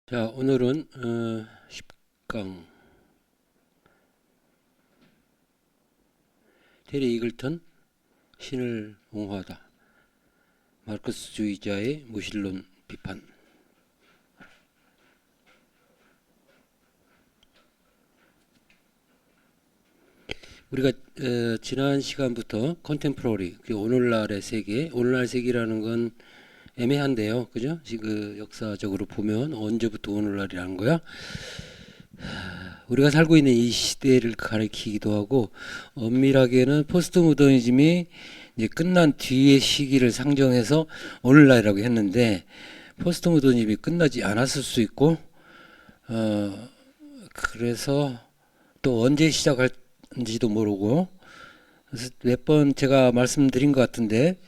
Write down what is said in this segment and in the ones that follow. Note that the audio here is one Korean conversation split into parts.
자, 오늘은 10강 테리 이글턴 신을 옹호하다 마르크스주의자의 무신론 비판. 우리가 지난 시간부터 컨템포러리, 오늘날의 세계, 오늘날 세계라는 건 애매한데요, 그죠? 지금 역사적으로 보면 언제부터 오늘날이라는 거야? 우리가 살고 있는 이 시대를 가리키기도 하고, 엄밀하게는 포스트 모더니즘이 이제 끝난 뒤의 시기를 상정해서 오늘날이라고 했는데, 포스트 모더니즘이 끝나지 않았을 수 있고, 그래서 또 언제 시작할지도 모르고, 그래서 몇 번 제가 말씀드린 것 같은데,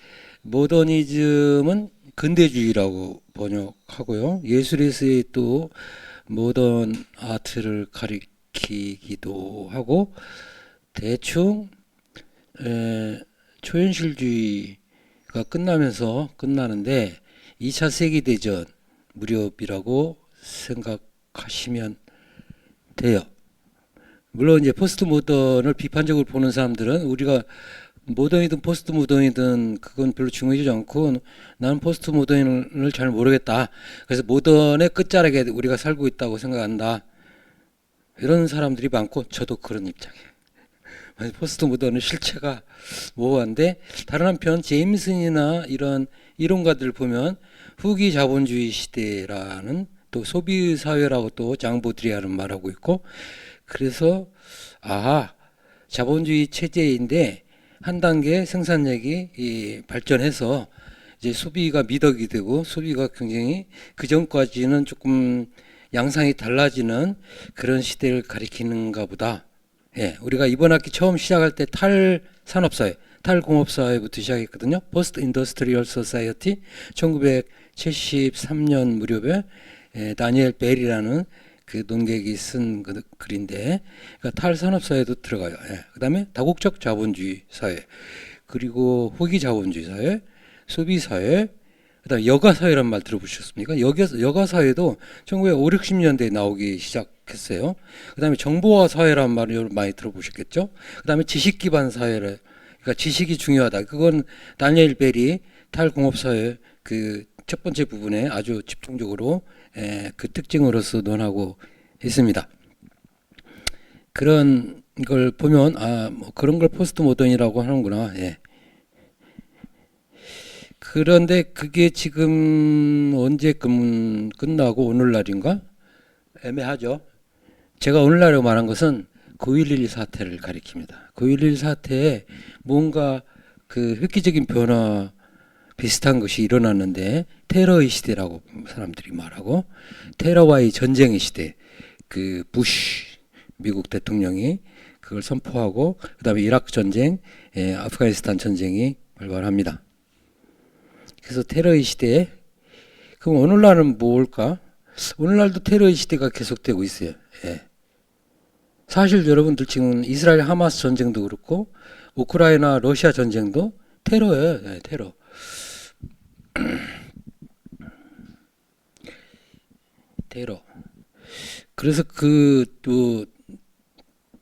모더니즘은 근대주의라고 번역하고요. 예술에서의 또 모던 아트를 가리키기도 하고, 대충 초현실주의가 끝나는데 2차 세계대전 무렵이라고 생각하시면 돼요. 물론 이제 포스트 모던을 비판적으로 보는 사람들은 우리가 모던이든 포스트 모던이든 그건 별로 중요하지 않고, 나는 포스트 모던을 잘 모르겠다, 그래서 모던의 끝자락에 우리가 살고 있다고 생각한다, 이런 사람들이 많고, 저도 그런 입장이에요. 포스트 모던의 실체가 모호한데, 다른 한편 제임슨이나 이런 이론가들 보면 후기 자본주의 시대라는, 또 소비 사회라고 또 장 보드리아는 말하고 있고, 그래서 자본주의 체제인데 한 단계 생산력이 발전해서 이제 소비가 미덕이 되고, 소비가 굉장히 그 전까지는 조금 양상이 달라지는 그런 시대를 가리키는가 보다. 예, 우리가 이번 학기 처음 시작할 때 탈산업사회, 탈공업사회부터 시작했거든요. 포스트 인더스트리얼 소사이어티, 1973년 무렵에 다니엘 벨이라는 그 논객이 쓴 그 글인데, 그러니까 탈산업사회도 들어가요. 예. 그 다음에 다국적 자본주의 사회, 그리고 후기 자본주의 사회, 소비사회, 그 다음에 여가사회란 말 들어보셨습니까? 여가사회도 1950, 60년대에 나오기 시작했어요. 그 다음에 정보화 사회란 말을 많이 들어보셨겠죠? 그 다음에 지식기반 사회를, 그러니까 지식이 중요하다, 그건 다니엘 벨이 탈공업사회 그 첫 번째 부분에 아주 집중적으로 그 특징으로서 논하고 있습니다. 그런 걸 보면 뭐 그런 걸 포스트 모던이라고 하는구나. 예. 그런데 그게 지금 언제 끝나고 오늘날인가? 애매하죠. 제가 오늘날이라고 말한 것은 9.11 사태를 가리킵니다. 9.11 사태에 뭔가 그 획기적인 변화 비슷한 것이 일어났는데, 테러의 시대라고 사람들이 말하고, 테러와의 전쟁의 시대, 그 부시 미국 대통령이 그걸 선포하고, 그 다음에 이라크 전쟁, 아프가니스탄 전쟁이 발발합니다. 그래서 테러의 시대에, 그럼 오늘날은 뭘까? 오늘날도 테러의 시대가 계속되고 있어요. 예. 사실 여러분들 지금 이스라엘 하마스 전쟁도 그렇고, 우크라이나 러시아 전쟁도 테러예요. 예, 테러. 테러. 그래서 그 또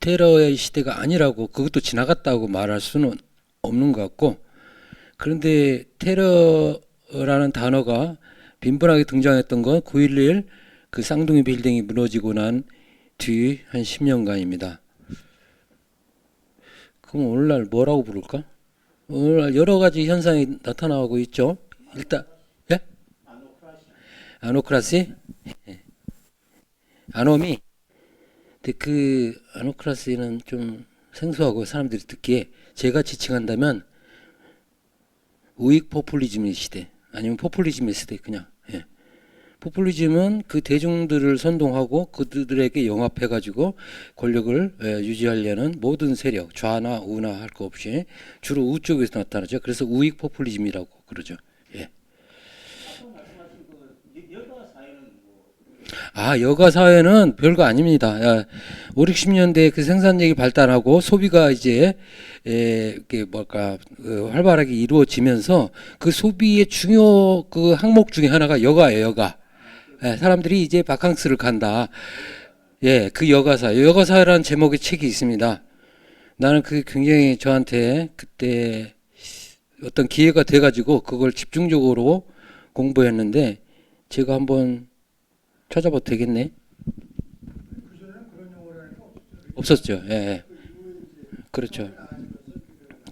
테러의 시대가 아니라고, 그것도 지나갔다고 말할 수는 없는 것 같고, 그런데 테러라는 단어가 빈번하게 등장했던 건 9.11 그 쌍둥이 빌딩이 무너지고 난 뒤 한 10년간입니다. 그럼 오늘날 뭐라고 부를까? 오늘날 여러 가지 현상이 나타나고 있죠. 일단, 예? 아노크라시? 아노미. 근데 그 아노크라시는 좀 생소하고, 사람들이 듣기에 제가 지칭한다면 우익 포퓰리즘의 시대, 아니면 포퓰리즘의 시대, 그냥. 예. 포퓰리즘은 그 대중들을 선동하고 그들에게 영합해가지고 권력을 유지하려는 모든 세력, 좌나 우나 할 거 없이 주로 우쪽에서 나타나죠. 그래서 우익 포퓰리즘이라고 그러죠. 예. 여가 사회는 별거 아닙니다. 5, 60년대 그 생산력이 발달하고 소비가 이제 이게 뭘까 활발하게 이루어지면서 그 소비의 중요 그 항목 중에 하나가 여가예요. 여가. 예, 사람들이 이제 바캉스를 간다. 예, 그 여가사라는 제목의 책이 있습니다. 나는 그게 굉장히 저한테 그때 어떤 기회가 돼가지고 그걸 집중적으로 공부했는데 제가 한번 찾아봐도 되겠네. 없었죠. 예, 예. 그렇죠.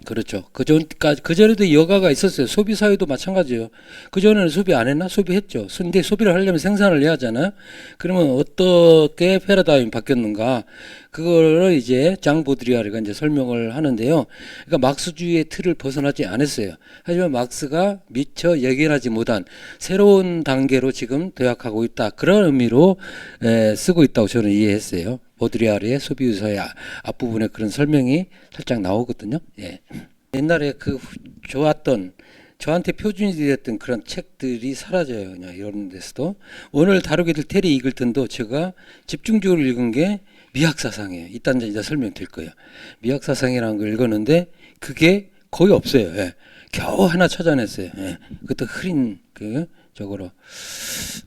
그렇죠. 그 전에도 여가가 있었어요. 소비 사회도 마찬가지예요. 그 전에는 소비 안 했나? 소비했죠. 근데 소비를 하려면 생산을 해야 하잖아요. 그러면 어떻게 패러다임이 바뀌었는가? 그거를 이제 장 보드리아르가 이제 설명을 하는데요. 그러니까 막스주의의 틀을 벗어나지 않았어요. 하지만 막스가 미처 예견하지 못한 새로운 단계로 지금 도약하고 있다. 그런 의미로 쓰고 있다고 저는 이해했어요. 보드리아르의 소비유서의 앞부분에 그런 설명이 살짝 나오거든요. 예. 옛날에 그 좋았던 저한테 표준이 됐던 그런 책들이 사라져요. 그냥 이런 데서도 오늘 다루게 될 테리 이글턴도 제가 집중적으로 읽은 게 미학사상이에요. 이딴 이제 설명드릴 거예요. 미학사상이라는 걸 읽었는데 그게 거의 없어요. 예. 겨우 하나 찾아냈어요. 예. 그것도 흐린 그 저거로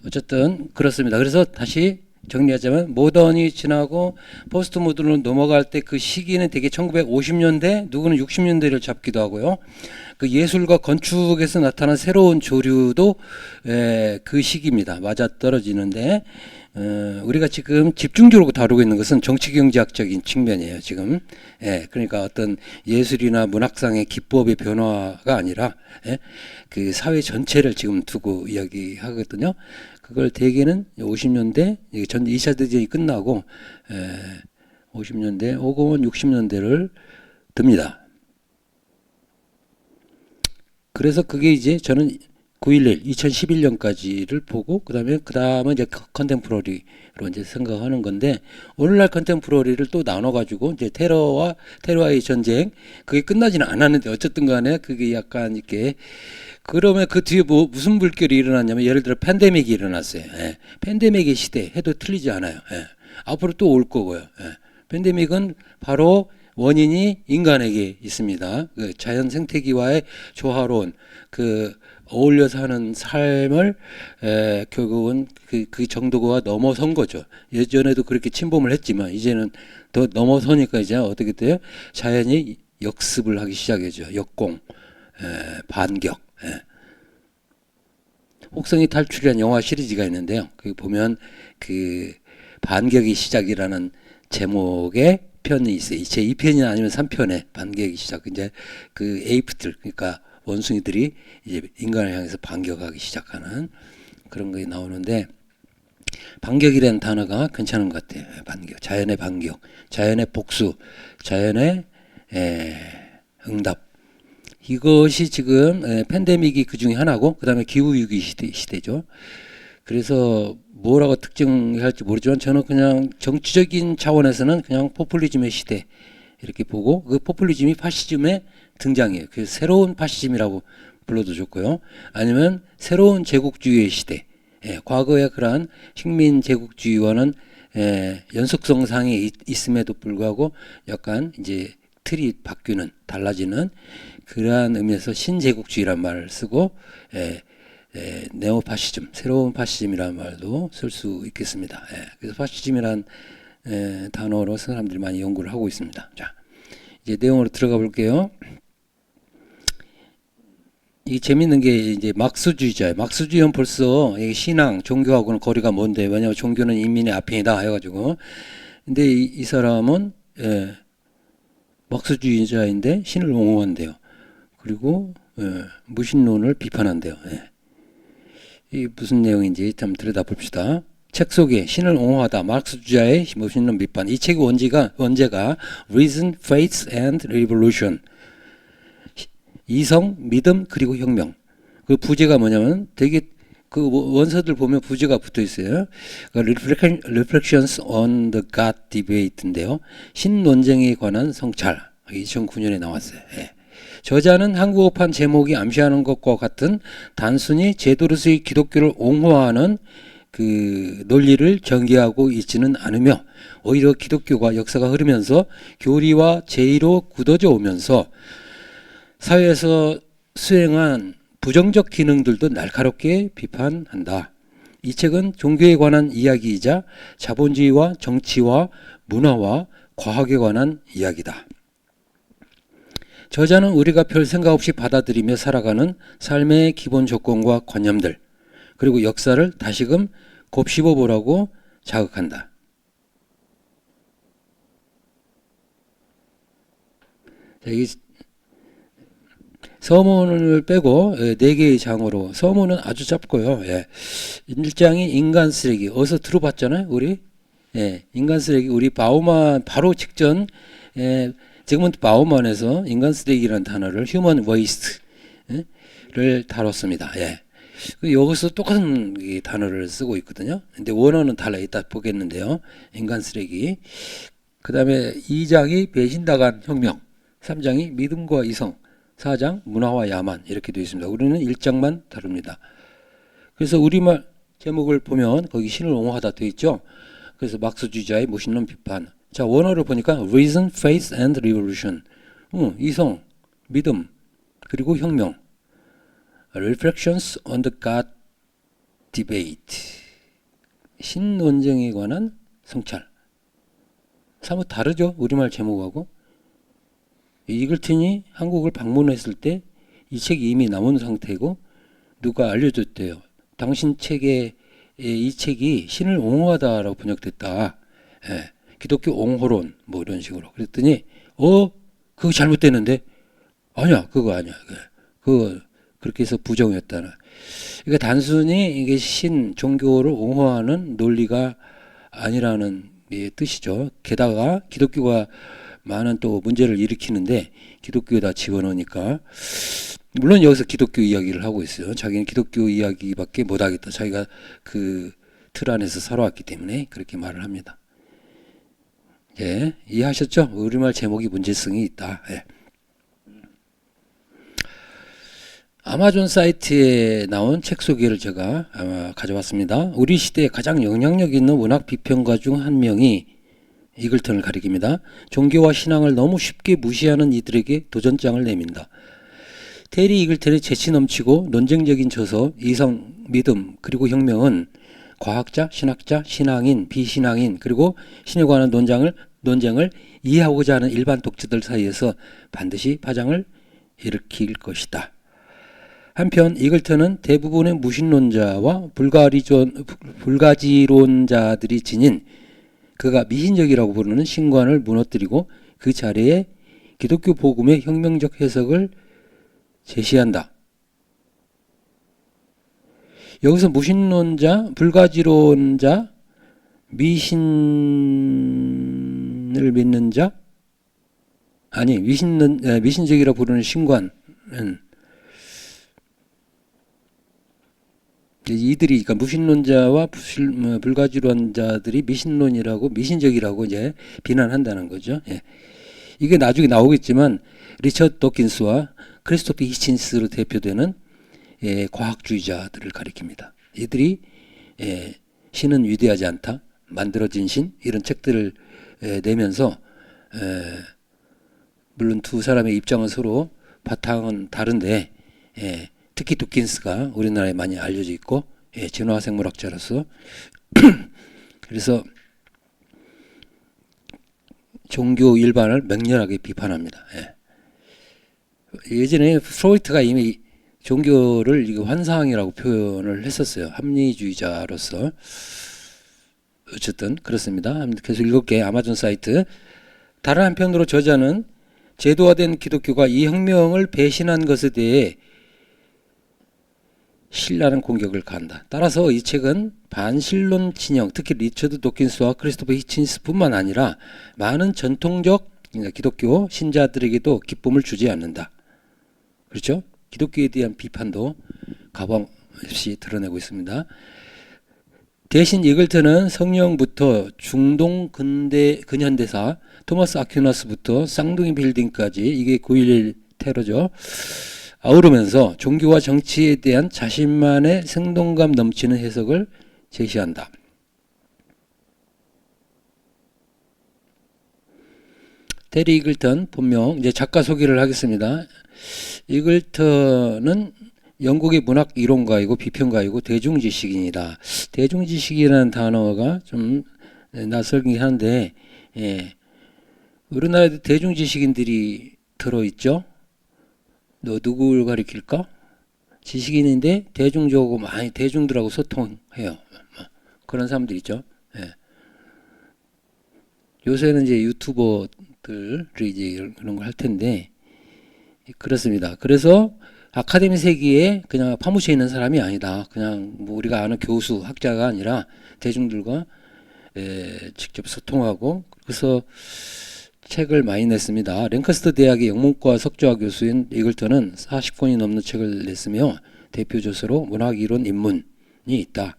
어쨌든 그렇습니다. 그래서 다시 정리하자면 모던이 지나고 포스트 모던으로 넘어갈 때 그 시기는 되게 1950년대 누구는 60년대를 잡기도 하고요. 그 예술과 건축에서 나타난 새로운 조류도 그 시기입니다. 맞아떨어지는데 우리가 지금 집중적으로 다루고 있는 것은 정치경제학적인 측면이에요. 지금 그러니까 어떤 예술이나 문학상의 기법의 변화가 아니라 그 사회 전체를 지금 두고 이야기하거든요. 그걸 대개는 50년대 전 2차 대전이 끝나고 50년대 혹은 60년대를 듭니다. 그래서 그게 이제 저는 9.11 2011년까지를 보고 그다음은 이제 컨템포러리로 이제 생각하는 건데 오늘날 컨템포러리를 또 나눠 가지고 이제 테러와의 전쟁 그게 끝나지는 않았는데 어쨌든 간에 그게 약간 이렇게 그러면 그 뒤에 무슨 물결이 일어났냐면 예를 들어 팬데믹이 일어났어요. 팬데믹의 시대 해도 틀리지 않아요. 앞으로 또 올 거고요. 팬데믹은 바로 원인이 인간에게 있습니다. 그 자연 생태계와의 조화로운 그 어울려 사는 삶을 결국은 그 정도가 넘어선 거죠. 예전에도 그렇게 침범을 했지만 이제는 더 넘어서니까 이제 어떻게 돼요? 자연이 역습을 하기 시작하죠. 역공, 반격. 혹성이 탈출이라는 영화 시리즈가 있는데요. 거기 보면 그 반격이 시작이라는 제목의 편이 있어요. 제 2편이나 아니면 3편에 반격이 시작. 이제 그 에이프들 그러니까 원숭이들이 이제 인간을 향해서 반격하기 시작하는 그런 게 나오는데 반격이라는 단어가 괜찮은 것 같아요. 반격, 자연의 반격, 자연의 복수, 자연의 응답. 이것이 지금 팬데믹이 그 중에 하나고 그 다음에 기후위기 시대죠. 그래서 뭐라고 특정할지 모르지만 저는 그냥 정치적인 차원에서는 그냥 포퓰리즘의 시대 이렇게 보고 그 포퓰리즘이 파시즘의 등장이에요. 그래서 새로운 파시즘이라고 불러도 좋고요. 아니면 새로운 제국주의의 시대. 과거의 그러한 식민 제국주의와는 연속성상이 있음에도 불구하고 약간 이제 틀이 바뀌는 달라지는 그러한 의미에서 신제국주의란 말을 쓰고 네오파시즘, 새로운 파시즘이라는 말도 쓸 수 있겠습니다. 그래서 파시즘이란 단어로 사람들이 많이 연구를 하고 있습니다. 자, 이제 내용으로 들어가 볼게요. 이 재밌는 게 이제 막스주의자예요. 막스주의는 벌써 신앙, 종교하고는 거리가 먼데 왜냐하면 종교는 인민의 아편이다 해가지고 근데 이 사람은 막스주의자인데 신을 옹호한대요. 그리고 무신론을 비판한대요. 이 무슨 내용인지 좀 들여다봅시다. 책 속에 신을 옹호하다 막스주의자의 무신론 비판. 이 책의 원제가 Reason, Faith and Revolution. 이성, 믿음 그리고 혁명. 그 부제가 뭐냐면 되게 그 원서들 보면 부제가 붙어 있어요. Reflections on the God Debate인데요. 신논쟁에 관한 성찰. 2009년에 나왔어요. 저자는 한국어판 제목이 암시하는 것과 같은 단순히 제도로서의 기독교를 옹호하는 그 논리를 전개하고 있지는 않으며 오히려 기독교가 역사가 흐르면서 교리와 제의로 굳어져 오면서 사회에서 수행한 부정적 기능들도 날카롭게 비판한다. 이 책은 종교에 관한 이야기이자 자본주의와 정치와 문화와 과학에 관한 이야기다. 저자는 우리가 별 생각 없이 받아들이며 살아가는 삶의 기본 조건과 관념들, 그리고 역사를 다시금 곱씹어 보라고 자극한다. 이 서문을 빼고 4개의 장으로, 서문은 아주 짧고요. 1장이 인간 쓰레기. 어디서 들어봤잖아요, 우리? 인간 쓰레기. 우리 바우만 바로 직전, 지금은 바우만에서 인간 쓰레기라는 단어를 human waste를 다뤘습니다. 여기서 똑같은 단어를 쓰고 있거든요. 근데 원어는 달라. 이따 보겠는데요. 인간 쓰레기. 그 다음에 2장이 배신당한 혁명, 3장이 믿음과 이성, 4장 문화와 야만, 이렇게 되어 있습니다. 우리는 1장만 다룹니다. 그래서 우리말 제목을 보면 거기 신을 옹호하다 되어 있죠. 그래서 막스주의자의 무신론 비판. 자, 원어를 보니까 reason, faith and revolution. 이성, 믿음, 그리고 혁명. Reflections on the God debate. 신논쟁에 관한 성찰. 사뭇 다르죠, 우리말 제목하고. 이글튼이 한국을 방문했을 때 이 책이 이미 나온 상태고 누가 알려줬대요. 당신 책에 이 책이 신을 옹호하다라고 번역됐다. 기독교 옹호론 뭐 이런 식으로. 그랬더니 그거 잘못됐는데? 아니야, 그거 아니야. 그거 그렇게 해서 부정했다는. 그러니까 단순히 이게 종교를 옹호하는 논리가 아니라는 뜻이죠. 게다가 기독교가 많은 또 문제를 일으키는데 기독교에다 집어넣으니까, 물론 여기서 기독교 이야기를 하고 있어요. 자기는 기독교 이야기밖에 못하겠다. 자기가 그 틀 안에서 살아왔기 때문에 그렇게 말을 합니다. 이해하셨죠? 우리말 제목이 문제성이 있다. 아마존 사이트에 나온 책 소개를 제가 가져왔습니다. 우리 시대에 가장 영향력 있는 문학 비평가 중 한 명이 이글턴을 가리킵니다. 종교와 신앙을 너무 쉽게 무시하는 이들에게 도전장을 내민다. 테리 이글턴의 재치 넘치고 논쟁적인 저서 이성, 믿음, 그리고 혁명은 과학자, 신학자, 신앙인, 비신앙인, 그리고 신에 관한 논쟁을 이해하고자 하는 일반 독자들 사이에서 반드시 파장을 일으킬 것이다. 한편 이글턴은 대부분의 무신론자와 불가지론자들이 지닌 그가 미신적이라고 부르는 신관을 무너뜨리고 그 자리에 기독교 복음의 혁명적 해석을 제시한다. 여기서 무신론자, 불가지론자, 미신을 믿는 자, 미신적이라고 부르는 신관은 이들이, 그러니까 무신론자와 불가지론자들이 미신적이라고 이제 비난한다는 거죠. 이게 나중에 나오겠지만 리처드 도킨스와 크리스토프 히친스로 대표되는 과학주의자들을 가리킵니다. 이들이 신은 위대하지 않다, 만들어진 신, 이런 책들을 내면서 물론 두 사람의 입장은 서로 바탕은 다른데 특히 도킨스가 우리나라에 많이 알려져 있고 진화생물학자로서 그래서 종교 일반을 맹렬하게 비판합니다. 예전에 프로이트가 이미 종교를 환상이라고 표현을 했었어요. 합리주의자로서. 어쨌든 그렇습니다. 계속 읽을게요. 아마존 사이트. 다른 한편으로 저자는 제도화된 기독교가 이 혁명을 배신한 것에 대해 신랄한 공격을 가한다. 따라서 이 책은 반신론 진영, 특히 리처드 도킨스와 크리스토퍼 히친스뿐만 아니라 많은 전통적 기독교 신자들에게도 기쁨을 주지 않는다. 그렇죠? 기독교에 대한 비판도 가감 없이 드러내고 있습니다. 대신 이글턴은 성령부터 중동 근현대사, 토마스 아퀴나스부터 쌍둥이 빌딩까지, 이게 9.11 테러죠. 아우르면서 종교와 정치에 대한 자신만의 생동감 넘치는 해석을 제시한다. 테리 이글턴, 본명, 이제 작가 소개를 하겠습니다. 이글턴은 영국의 문학 이론가이고 비평가이고 대중지식인이다. 대중지식이라는 단어가 좀 낯설긴 한데, 예. 우리나라에도 대중지식인들이 들어있죠. 너 누구를 가리킬까? 지식인인데 대중적으로 많이 대중들하고 소통해요. 그런 사람들 있죠. 예. 요새는 이제 유튜버들이 이제 그런 걸 할 텐데 그렇습니다. 그래서 아카데미 세계에 그냥 파묻혀 있는 사람이 아니다. 그냥 뭐 우리가 아는 교수, 학자가 아니라 대중들과 직접 소통하고 그래서 책을 많이 냈습니다. 랭커스터 대학의 영문과 석좌 교수인 이글턴은 40권이 넘는 책을 냈으며 대표 저서로 문학이론 입문이 있다.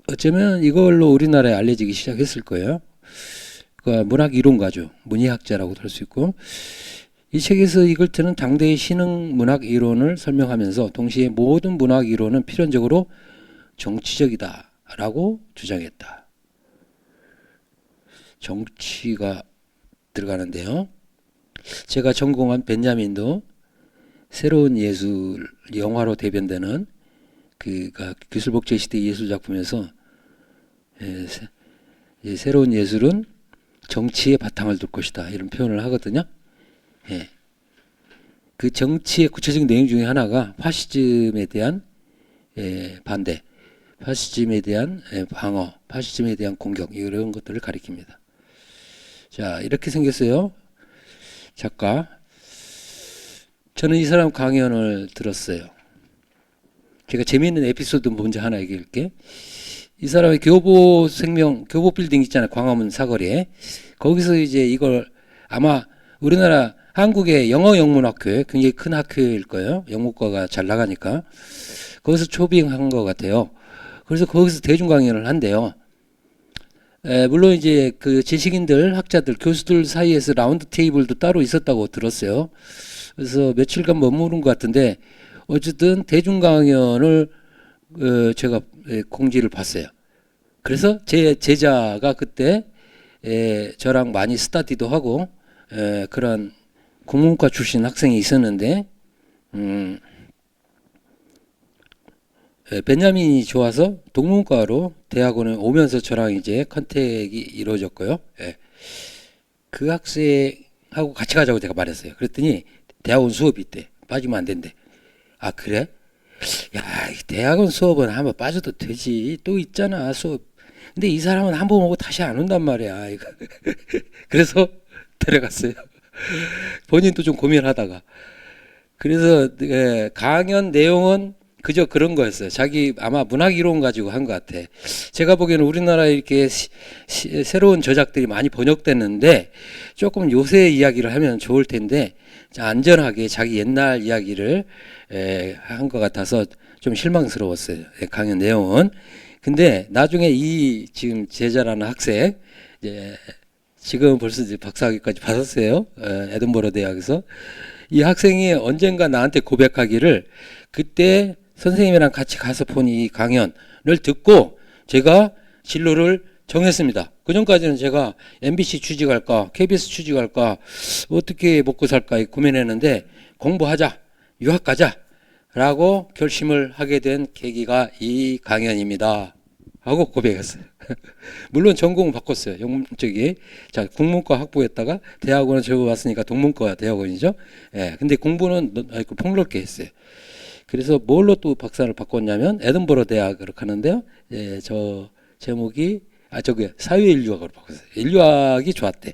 어쩌면 이걸로 우리나라에 알려지기 시작했을 거예요. 그러니까 문학이론가죠. 문희학자라고도 할 수 있고 이 책에서 이글턴은 당대의 신흥 문학 이론을 설명하면서 동시에 모든 문학 이론은 필연적으로 정치적이다 라고 주장했다. 정치가 들어가는데요. 제가 전공한 베냐민도 새로운 예술, 영화로 대변되는 그가 기술복제 시대 예술 작품에서 새로운 예술은 정치의 바탕을 둘 것이다 이런 표현을 하거든요. 예. 그 정치의 구체적인 내용 중에 하나가 파시즘에 대한 반대, 파시즘에 대한 방어, 파시즘에 대한 공격 이런 것들을 가리킵니다. 자, 이렇게 생겼어요. 작가. 저는 이 사람 강연을 들었어요. 제가 재미있는 에피소드 먼저 하나 얘기할게. 이 사람의 교보생명, 교보빌딩 있잖아요. 광화문 사거리에. 거기서 이제 이걸 아마 우리나라 한국의 영어 영문학교에 굉장히 큰 학교일 거예요. 영문과가 잘 나가니까. 거기서 초빙한 것 같아요. 그래서 거기서 대중 강연을 한대요. 물론 이제 그 지식인들, 학자들, 교수들 사이에서 라운드 테이블도 따로 있었다고 들었어요. 그래서 며칠간 머무른 것 같은데 어쨌든 대중 강연을 제가 공지를 봤어요. 그래서 제 제자가 그때 저랑 많이 스터디도 하고 그런 국문과 출신 학생이 있었는데 베냐민이 좋아서 동문과로 대학원에 오면서 저랑 이제 컨택이 이루어졌고요. 그 학생하고 같이 가자고 제가 말했어요. 그랬더니 대학원 수업이 있대. 빠지면 안 된대. 아 그래? 야, 이 대학원 수업은 한번 빠져도 되지. 또 있잖아 수업. 근데 이 사람은 한 번 오고 다시 안 온단 말이야. 이거. 그래서 데려갔어요. 본인도 좀 고민하다가. 그래서 강연 내용은 그저 그런 거였어요. 자기 아마 문학 이론 가지고 한 것 같아. 제가 보기에는 우리나라에 이렇게 새로운 저작들이 많이 번역됐는데 조금 요새 이야기를 하면 좋을 텐데 안전하게 자기 옛날 이야기를 한 것 같아서 좀 실망스러웠어요. 강연 내용은. 근데 나중에 이 지금 제자라는 학생 지금 벌써 이제 박사학위까지 받았어요. 에든버러 대학에서. 이 학생이 언젠가 나한테 고백하기를 그때 선생님이랑 같이 가서 본 이 강연을 듣고 제가 진로를 정했습니다. 그전까지는 제가 MBC 취직할까 KBS 취직할까 어떻게 먹고 살까 고민했는데 공부하자 유학 가자 라고 결심을 하게 된 계기가 이 강연입니다 하고 고백했어요. 물론 전공을 바꿨어요. 자, 국문과 학부했다가 대학원을 접어봤으니까 동문과 대학원이죠. 근데 공부는 폭넓게 했어요. 그래서 뭘로 또 박사를 바꿨냐면 에든버러 대학으로 가는데요. 저 제목이 저기 사회인류학으로 바꿨어요. 인류학이 좋았대.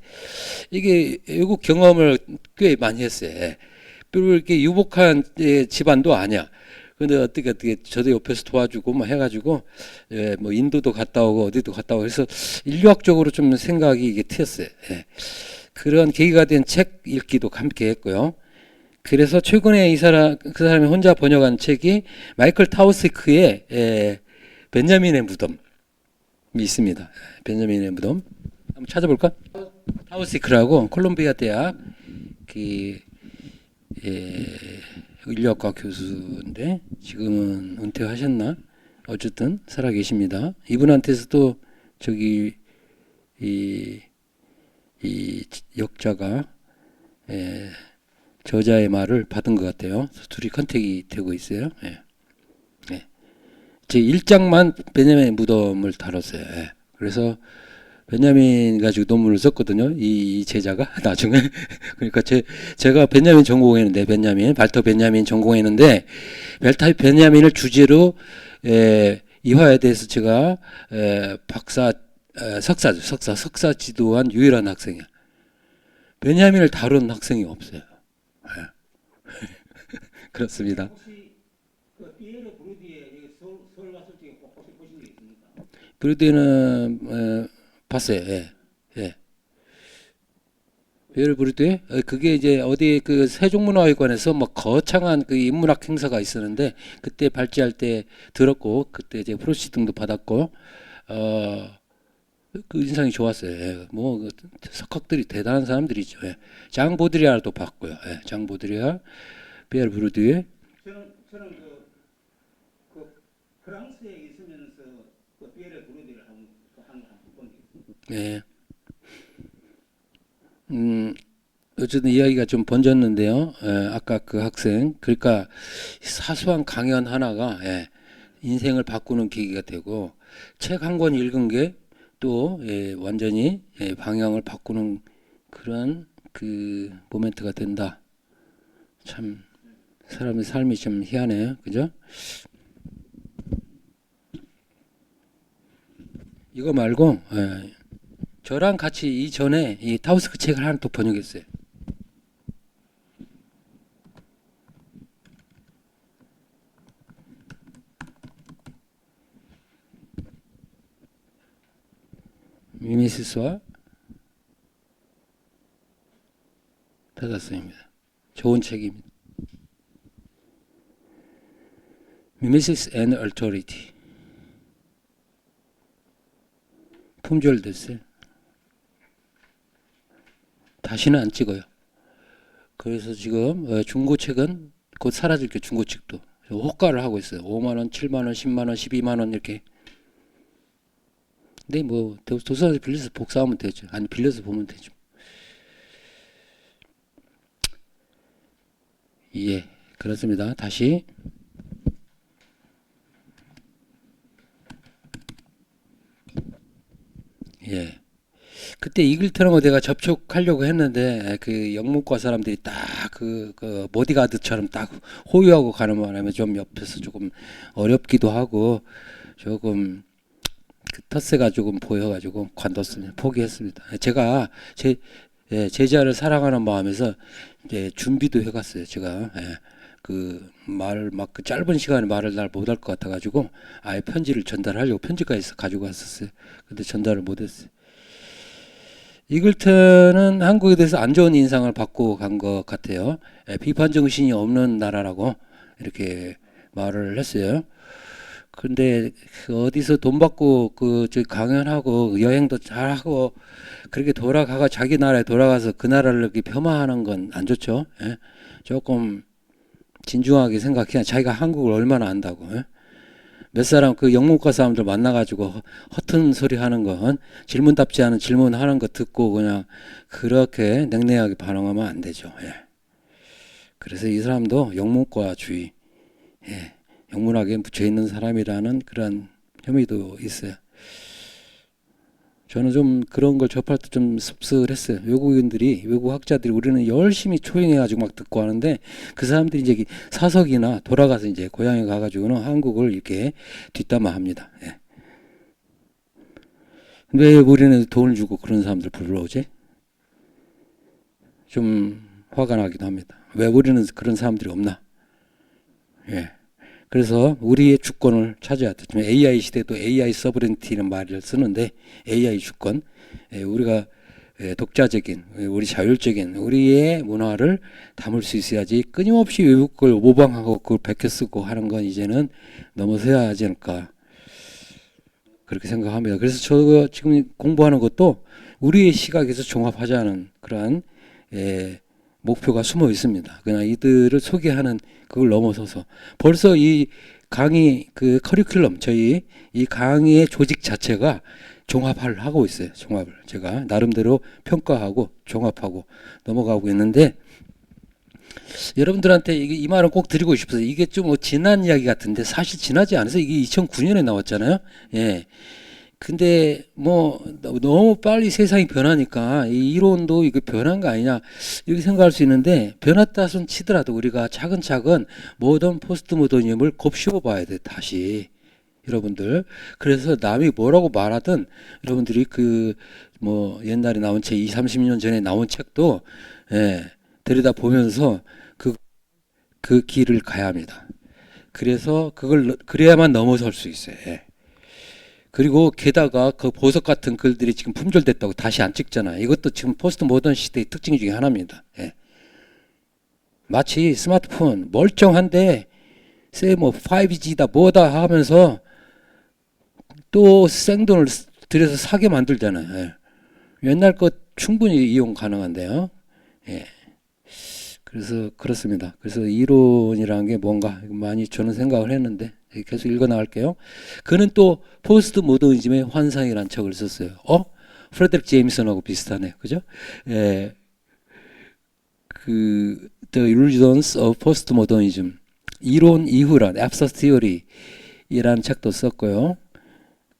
이게 외국 경험을 꽤 많이 했어요. 별로 이렇게 유복한 집안도 아니야. 근데 어떻게 저도 옆에서 도와주고 뭐 해가지고 뭐 인도도 갔다 오고 어디도 갔다 오고 해서 인류학적으로 좀 생각이 이게 트였어요. 그런 계기가 된 책 읽기도 함께 했고요. 그래서 최근에 그 사람이 혼자 번역한 책이 마이클 타우스크의 베냐민의 무덤이 있습니다. 베냐민의 무덤 한번 찾아볼까? 타우스크라고 콜롬비아 대학 인류학과 교수인데 지금은 은퇴하셨나? 어쨌든 살아 계십니다. 이분한테서도 저기 이 역자가 저자의 말을 받은 것 같아요. 둘이 컨택이 되고 있어요. 예. 예. 제 1장만 베냐민 무덤을 다뤘어요. 예. 그래서 베냐민 가지고 논문을 썼거든요. 이 제자가 나중에. 그러니까 제가 베냐민 전공했는데, 발터 베냐민 전공했는데, 발터 베냐민을 주제로 이화에 대해서 제가 석사 지도한 유일한 학생이야. 베냐민을 다룬 학생이 없어요. 예. 그렇습니다. 혹시 그 피에르 브루디에 서울 갔을 때 혹시 보신 게 있습니까? 브루디는 봤어요. 예. 예. 피에르 브루디? 그게 이제 어디 그 세종문화회관에서 뭐 거창한 그 인문학 행사가 있었는데 그때 발제할 때 들었고 그때 이제 프로시 등도 받았고 그 인상이 좋았어요. 예. 뭐 석학들이 대단한 사람들이죠. 예. 장 보드리아도 봤고요. 예. 장 보드리아, 피에르 브루디. 저는 그 프랑스에 있으면서 그 피에르 브루디를 한번 예. 어쨌든 이야기가 좀 번졌는데요. 아까 그 학생, 그러니까 사소한 강연 하나가 인생을 바꾸는 계기가 되고 책 한 권 읽은 게 또 완전히 방향을 바꾸는 그런 그 모멘트가 된다. 참 사람의 삶이 좀 희한해요, 그죠? 이거 말고 저랑 같이 이전에 이 타우스크 책을 하나 또 번역했어요. 미미시스와 페더슨입니다. 좋은 책입니다. 미미시스 앤 얼토리티. 품절됐어요. 다시는 안 찍어요. 그래서 지금 중고책은 곧 사라질 게 중고책도 호가를 하고 있어요. 5만 원, 7만 원, 10만 원, 12만 원 이렇게. 근데 뭐 도서관에서 빌려서 복사하면 되죠. 아니 빌려서 보면 되죠. 예, 그렇습니다. 다시 예. 그때 이글트라고 내가 접촉하려고 했는데 그 영문과 사람들이 딱 그 보디가드처럼 딱 호위하고 가는 바람에 좀 옆에서 조금 어렵기도 하고 조금 그 텃세가 조금 보여가지고 관뒀습니다. 포기했습니다. 제가 제자를 사랑하는 마음에서 이제 준비도 해갔어요. 제가 그 말을 막 그 짧은 시간에 말을 잘 못할 것 같아가지고 아예 편지를 전달하려고 편지까지 가지고 왔었어요. 근데 전달을 못했어요. 이글턴은 한국에 대해서 안 좋은 인상을 받고 간 것 같아요. 비판 정신이 없는 나라라고 이렇게 말을 했어요. 근데 그 어디서 돈 받고 저 강연하고 여행도 잘하고 그렇게 돌아가가 자기 나라에 돌아가서 그 나라를 이렇게 폄하하는 건 안 좋죠. 예? 조금 진중하게 생각해야 자기가 한국을 얼마나 안다고. 예? 몇 사람 그 영문과 사람들 만나가지고 허튼 소리 하는 건 질문답지 않은 질문하는 거 듣고 그냥 그렇게 냉랭하게 반응하면 안 되죠. 예. 그래서 이 사람도 영문과주의, 영문학에 묻혀 있는 사람이라는 그런 혐의도 있어요. 저는 좀 그런 걸 접할 때 좀 씁쓸했어요. 외국 학자들이 우리는 열심히 초행해가지고 막 듣고 하는데 그 사람들이 이제 사석이나 돌아가서 이제 고향에 가가지고는 한국을 이렇게 뒷담화합니다. 예. 왜 우리는 돈을 주고 그런 사람들 불러오지? 좀 화가 나기도 합니다. 왜 우리는 그런 사람들이 없나? 예. 그래서 우리의 주권을 찾아야 돼. AI 시대도 AI 서브렌티는 말을 쓰는데 AI 주권, 우리가 독자적인, 우리 자율적인 우리의 문화를 담을 수 있어야지 끊임없이 외국 걸 모방하고 그걸 베껴 쓰고 하는 건 이제는 넘어서야 하지 않을까 그렇게 생각합니다. 그래서 저 지금 공부하는 것도 우리의 시각에서 종합하자는 그러한 목표가 숨어 있습니다. 그냥 이들을 소개하는 그걸 넘어서서 벌써 이 강의 그 커리큘럼 저희 이 강의의 조직 자체가 종합을 하고 있어요. 종합을 제가 나름대로 평가하고 종합하고 넘어가고 있는데 여러분들한테 이 말은 꼭 드리고 싶어서 이게 좀 지난 이야기 같은데 사실 지나지 않아서 이게 2009년에 나왔잖아요. 예. 근데 너무 빨리 세상이 변하니까 이 이론도 이거 변한 거 아니냐 이렇게 생각할 수 있는데 변했다 손 치더라도 우리가 차근차근 모던 포스트 모더니즘을 곱씹어 봐야 돼 다시 여러분들. 그래서 남이 뭐라고 말하든 여러분들이 옛날에 나온 책 20, 30년 전에 나온 책도 들여다 보면서 그 길을 가야 합니다. 그래서 그래야만 넘어설 수 있어요. 그리고 게다가 그 보석 같은 글들이 지금 품절됐다고 다시 안 찍잖아요. 이것도 지금 포스트 모던 시대의 특징 중에 하나입니다. 마치 스마트폰 멀쩡한데 5G다 뭐다 하면서 또 생돈을 들여서 사게 만들잖아요. 옛날 것 충분히 이용 가능한데요. 그래서 그렇습니다. 그래서 이론이라는 게 뭔가 많이 저는 생각을 했는데 계속 읽어 나갈게요. 그는 또 포스트 모더니즘의 환상이라는 책을 썼어요. 프레드릭 제임슨하고 비슷하네, 그죠? The Illusions of Postmodernism, 이론 이후란 Abstract Theory이라는 책도 썼고요.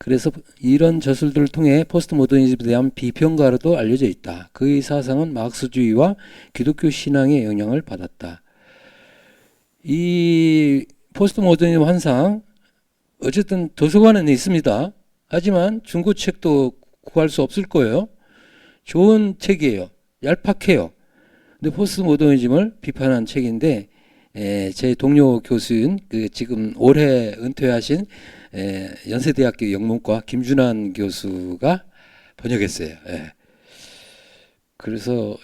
그래서 이런 저술들을 통해 포스트 모더니즘에 대한 비평가로도 알려져 있다. 그의 사상은 마크스주의와 기독교 신앙의 영향을 받았다. 이 포스트 모더니즘 환상 어쨌든 도서관에 있습니다. 하지만 중고책도 구할 수 없을 거예요. 좋은 책이에요. 얄팍해요. 근데 포스트 모더니즘을 비판한 책인데 제 동료 교수인 지금 올해 은퇴하신 연세대학교 영문과 김준환 교수가 번역했어요. 그래서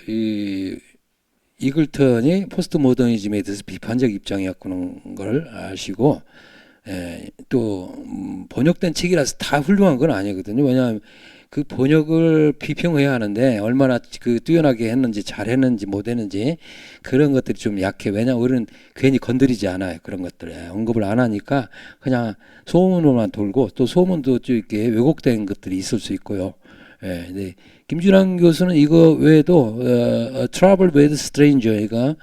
이글턴이 포스트 모더니즘에 대해서 비판적 입장이었다는 걸 아시고 또 번역된 책이라서 다 훌륭한 건 아니거든요. 왜냐하면 그 번역을 비평해야 하는데 얼마나 뛰어나게 했는지 잘했는지 못했는지 그런 것들이 좀 약해. 왜냐하면 우리는 괜히 건드리지 않아요. 그런 것들 언급을 안 하니까 그냥 소문으로만 돌고 또 소문도 좀 이렇게 왜곡된 것들이 있을 수 있고요. 네. 김준환 교수는 이거 외에도 Trouble with Stranger가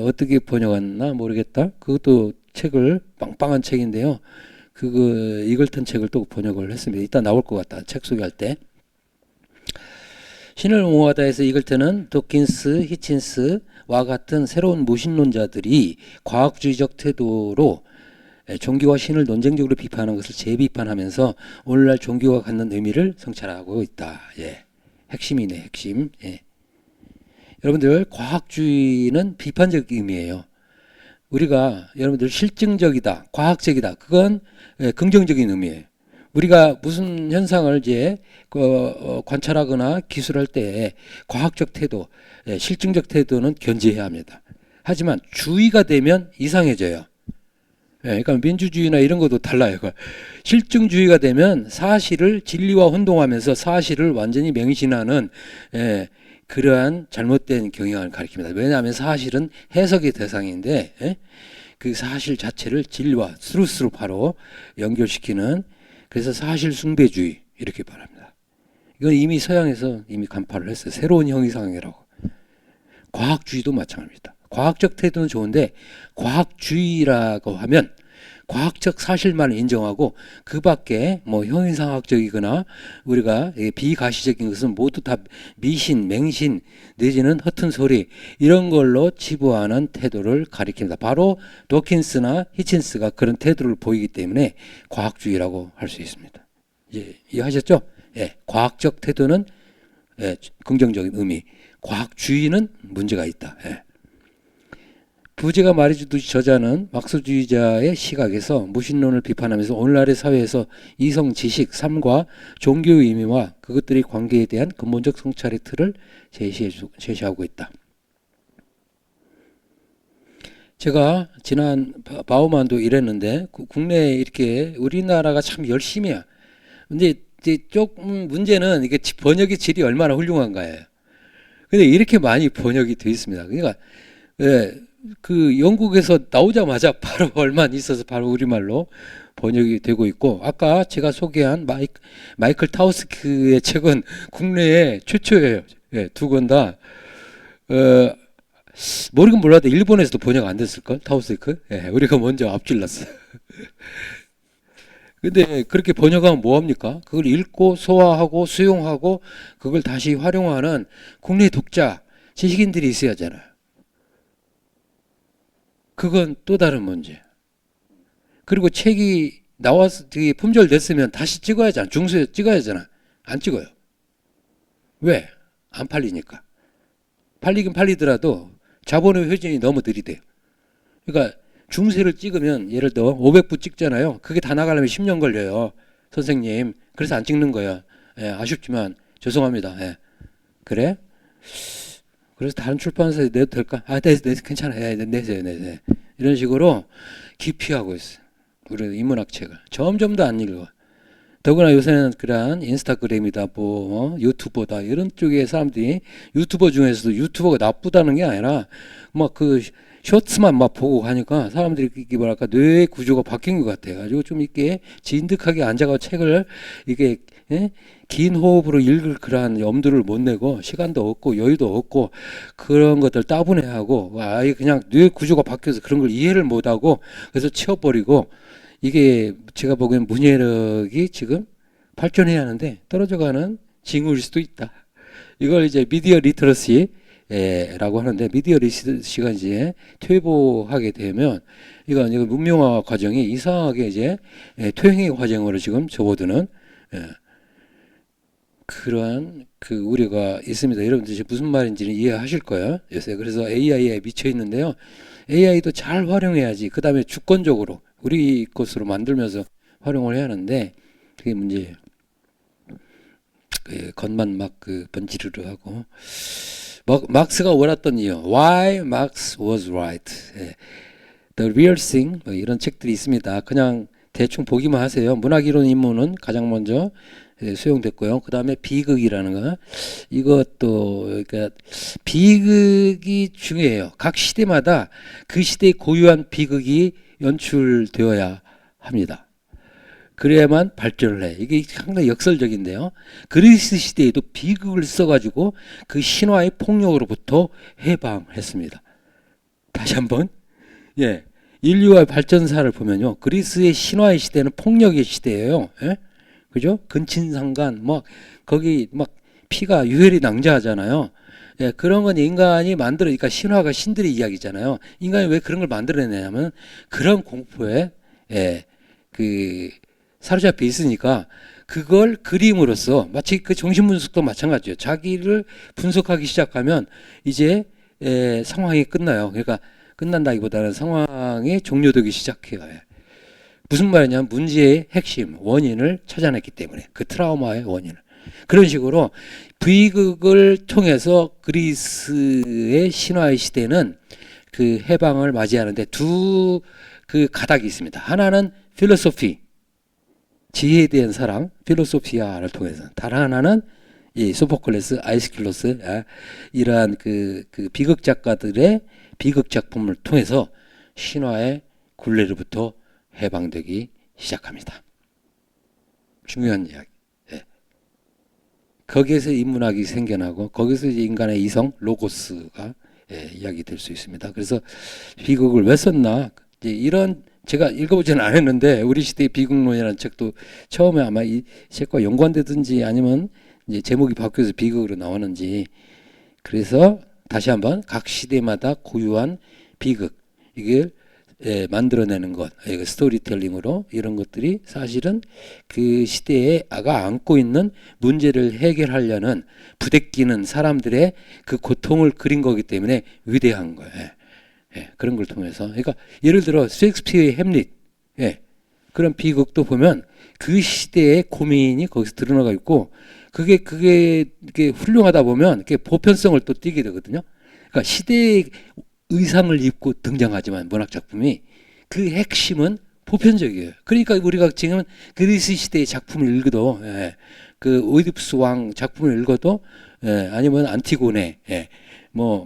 어떻게 번역했나 모르겠다. 그것도 책을 빵빵한 책인데요. 이글턴 책을 또 번역을 했습니다. 이따 나올 것 같다. 책 소개할 때. 신을 옹호하다에서 이글턴은 도킨스, 히친스와 같은 새로운 무신론자들이 과학주의적 태도로 종교와 신을 논쟁적으로 비판하는 것을 재비판하면서 오늘날 종교가 갖는 의미를 성찰하고 있다. 핵심이네, 핵심. 여러분들 과학주의는 비판적 의미예요. 우리가 여러분들 실증적이다, 과학적이다. 그건 긍정적인 의미예요. 우리가 무슨 현상을 이제 관찰하거나 기술할 때 과학적 태도, 실증적 태도는 견지해야 합니다. 하지만 주의가 되면 이상해져요. 그러니까 민주주의나 이런 것도 달라요. 실증주의가 되면 사실을 진리와 혼동하면서 사실을 완전히 맹신하는 그러한 잘못된 경향을 가리킵니다. 왜냐하면 사실은 해석의 대상인데 그 사실 자체를 진리와 스루스루 바로 연결시키는 그래서 사실 숭배주의 이렇게 말합니다. 이건 이미 서양에서 이미 간파를 했어요. 새로운 형이상이라고. 과학주의도 마찬가지입니다. 과학적 태도는 좋은데 과학주의라고 하면 과학적 사실만 인정하고 그 밖에 형이상학적이거나 우리가 비가시적인 것은 모두 다 미신, 맹신 내지는 허튼 소리 이런 걸로 치부하는 태도를 가리킵니다. 바로 도킨스나 히친스가 그런 태도를 보이기 때문에 과학주의라고 할 수 있습니다. 이해하셨죠? 과학적 태도는 긍정적인 의미, 과학주의는 문제가 있다. 부제가 말해주듯이 저자는 막스주의자의 시각에서 무신론을 비판하면서 오늘날의 사회에서 이성, 지식, 삶과 종교의 의미와 그것들의 관계에 대한 근본적 성찰의 틀을 제시하고 있다. 제가 지난 바우만도 이랬는데 국내에 이렇게 우리나라가 참 열심히 해요. 근데 조금 문제는 이게 번역의 질이 얼마나 훌륭한가예요. 근데 이렇게 많이 번역이 되어 있습니다. 그러니까 그 영국에서 나오자마자 바로 얼마 안 있어서 바로 우리말로 번역이 되고 있고 아까 제가 소개한 마이클 타우스크의 책은 국내에 최초예요. 두 권 다 모르긴 몰라도 일본에서도 번역 안 됐을걸? 타오세이크? 예, 우리가 먼저 앞질렀어. 근데 그렇게 번역하면 뭐합니까? 그걸 읽고 소화하고 수용하고 그걸 다시 활용하는 국내 독자, 지식인들이 있어야 하잖아요. 그건 또 다른 문제. 그리고 책이 나와서 되게 품절 됐으면 다시 찍어야 하잖아. 중수에 찍어야 하잖아. 안 찍어요. 왜? 안 팔리니까. 팔리긴 팔리더라도 자본의 회전이 너무 느리대요. 그러니까 중세를 찍으면 예를 들어 500부 찍잖아요. 그게 다 나가려면 10년 걸려요. 선생님. 그래서 안 찍는 거예요. 예, 아쉽지만 죄송합니다. 예. 그래? 그래서 다른 출판사에 내도 될까? 아, 네, 괜찮아요. 예, 내세요. 이런 식으로 기피하고 있어요. 우리 인문학 책을. 점점 더 안 읽어. 더구나 요새는 그런 인스타그램이다, 유튜버다, 이런 쪽의 사람들이 유튜버 중에서도 유튜버가 나쁘다는 게 아니라 막 그 쇼츠만 막 보고 가니까 사람들이 이게 뭐랄까 뇌 구조가 바뀐 것 같아요. 가지고 좀 이렇게 진득하게 앉아가 책을 이게 긴 호흡으로 읽을 그러한 염두를 못 내고 시간도 없고 여유도 없고 그런 것들 따분해하고 아예 그냥 뇌 구조가 바뀌어서 그런 걸 이해를 못하고 그래서 치워버리고 이게 제가 보기엔 문해력이 지금 발전해야 하는데 떨어져가는 징후일 수도 있다. 이걸 이제 미디어 리터러시 라고 하는데 미디어 리터러시가 이제 퇴보하게 되면 이거 문명화 과정이 이상하게 이제 퇴행의 과정으로 지금 접어드는 그러한 그 우려가 있습니다. 여러분들 무슨 말인지는 이해하실 거예요. 요새 그래서 AI에 미쳐 있는데요. AI도 잘 활용해야지. 그 다음에 주권적으로 우리 것으로 만들면서 활용을 해야 하는데 그게 문제예요. 겉만 막 번지르르 하고 막스가 옳았던 이유 Why Marx was right The Real Thing 이런 책들이 있습니다. 그냥 대충 보기만 하세요. 문학이론 입문은 가장 먼저 수용됐고요. 그 다음에 비극이라는 거 이것도 그러니까 비극이 중요해요. 각 시대마다 그 시대의 고유한 비극이 연출되어야 합니다. 그래야만 발전을 해. 이게 상당히 역설적인데요. 그리스 시대에도 비극을 써가지고 그 신화의 폭력으로부터 해방했습니다. 다시 한번 인류의 발전사를 보면요. 그리스의 신화의 시대는 폭력의 시대예요. 그죠? 근친상간 거기 피가 유혈이 낭자하잖아요. 그런 건 인간이 그러니까 신화가 신들의 이야기잖아요. 인간이 왜 그런 걸 만들어내냐면 그런 공포에 사로잡혀 있으니까 그걸 그림으로써 마치 그 정신분석도 마찬가지예요. 자기를 분석하기 시작하면 이제 상황이 끝나요. 그러니까 끝난다기보다는 상황이 종료되기 시작해요. 무슨 말이냐면 문제의 핵심, 원인을 찾아냈기 때문에 그 트라우마의 원인을. 그런 식으로 비극을 통해서 그리스의 신화의 시대는 그 해방을 맞이하는데 두 그 가닥이 있습니다. 하나는 필로소피, 지혜에 대한 사랑, 필로소피아를 통해서. 다른 하나는 이 소포클레스, 아이스킬로스 이러한 그 비극 작가들의 비극 작품을 통해서 신화의 굴레로부터 해방되기 시작합니다. 중요한 이야기. 거기에서 인문학이 생겨나고 거기서 이제 인간의 이성 로고스가 이야기될 수 있습니다. 그래서 비극을 왜 썼나? 이제 이런 제가 읽어보지는 않았는데 우리 시대의 비극론이라는 책도 처음에 아마 이 책과 연관되든지 아니면 이제 제목이 바뀌어서 비극으로 나오는지 그래서 다시 한번 각 시대마다 고유한 비극 이걸 만들어내는 것, 스토리텔링으로 이런 것들이 사실은 그 시대에 안고 있는 문제를 해결하려는 부대끼는 사람들의 그 고통을 그린 거기 때문에 위대한 거예요. 그런 걸 통해서. 그러니까 예를 들어 셰익스피어의 햄릿, 그런 비극도 보면 그 시대의 고민이 거기서 드러나가 있고 그게 훌륭하다 보면 그게 보편성을 또 띠게 되거든요. 그러니까 시대의 의상을 입고 등장하지만 문학 작품이 그 핵심은 보편적이에요. 그러니까 우리가 지금 그리스 시대의 작품을 읽어도 그 오이디푸스 왕 작품을 읽어도 아니면 안티고네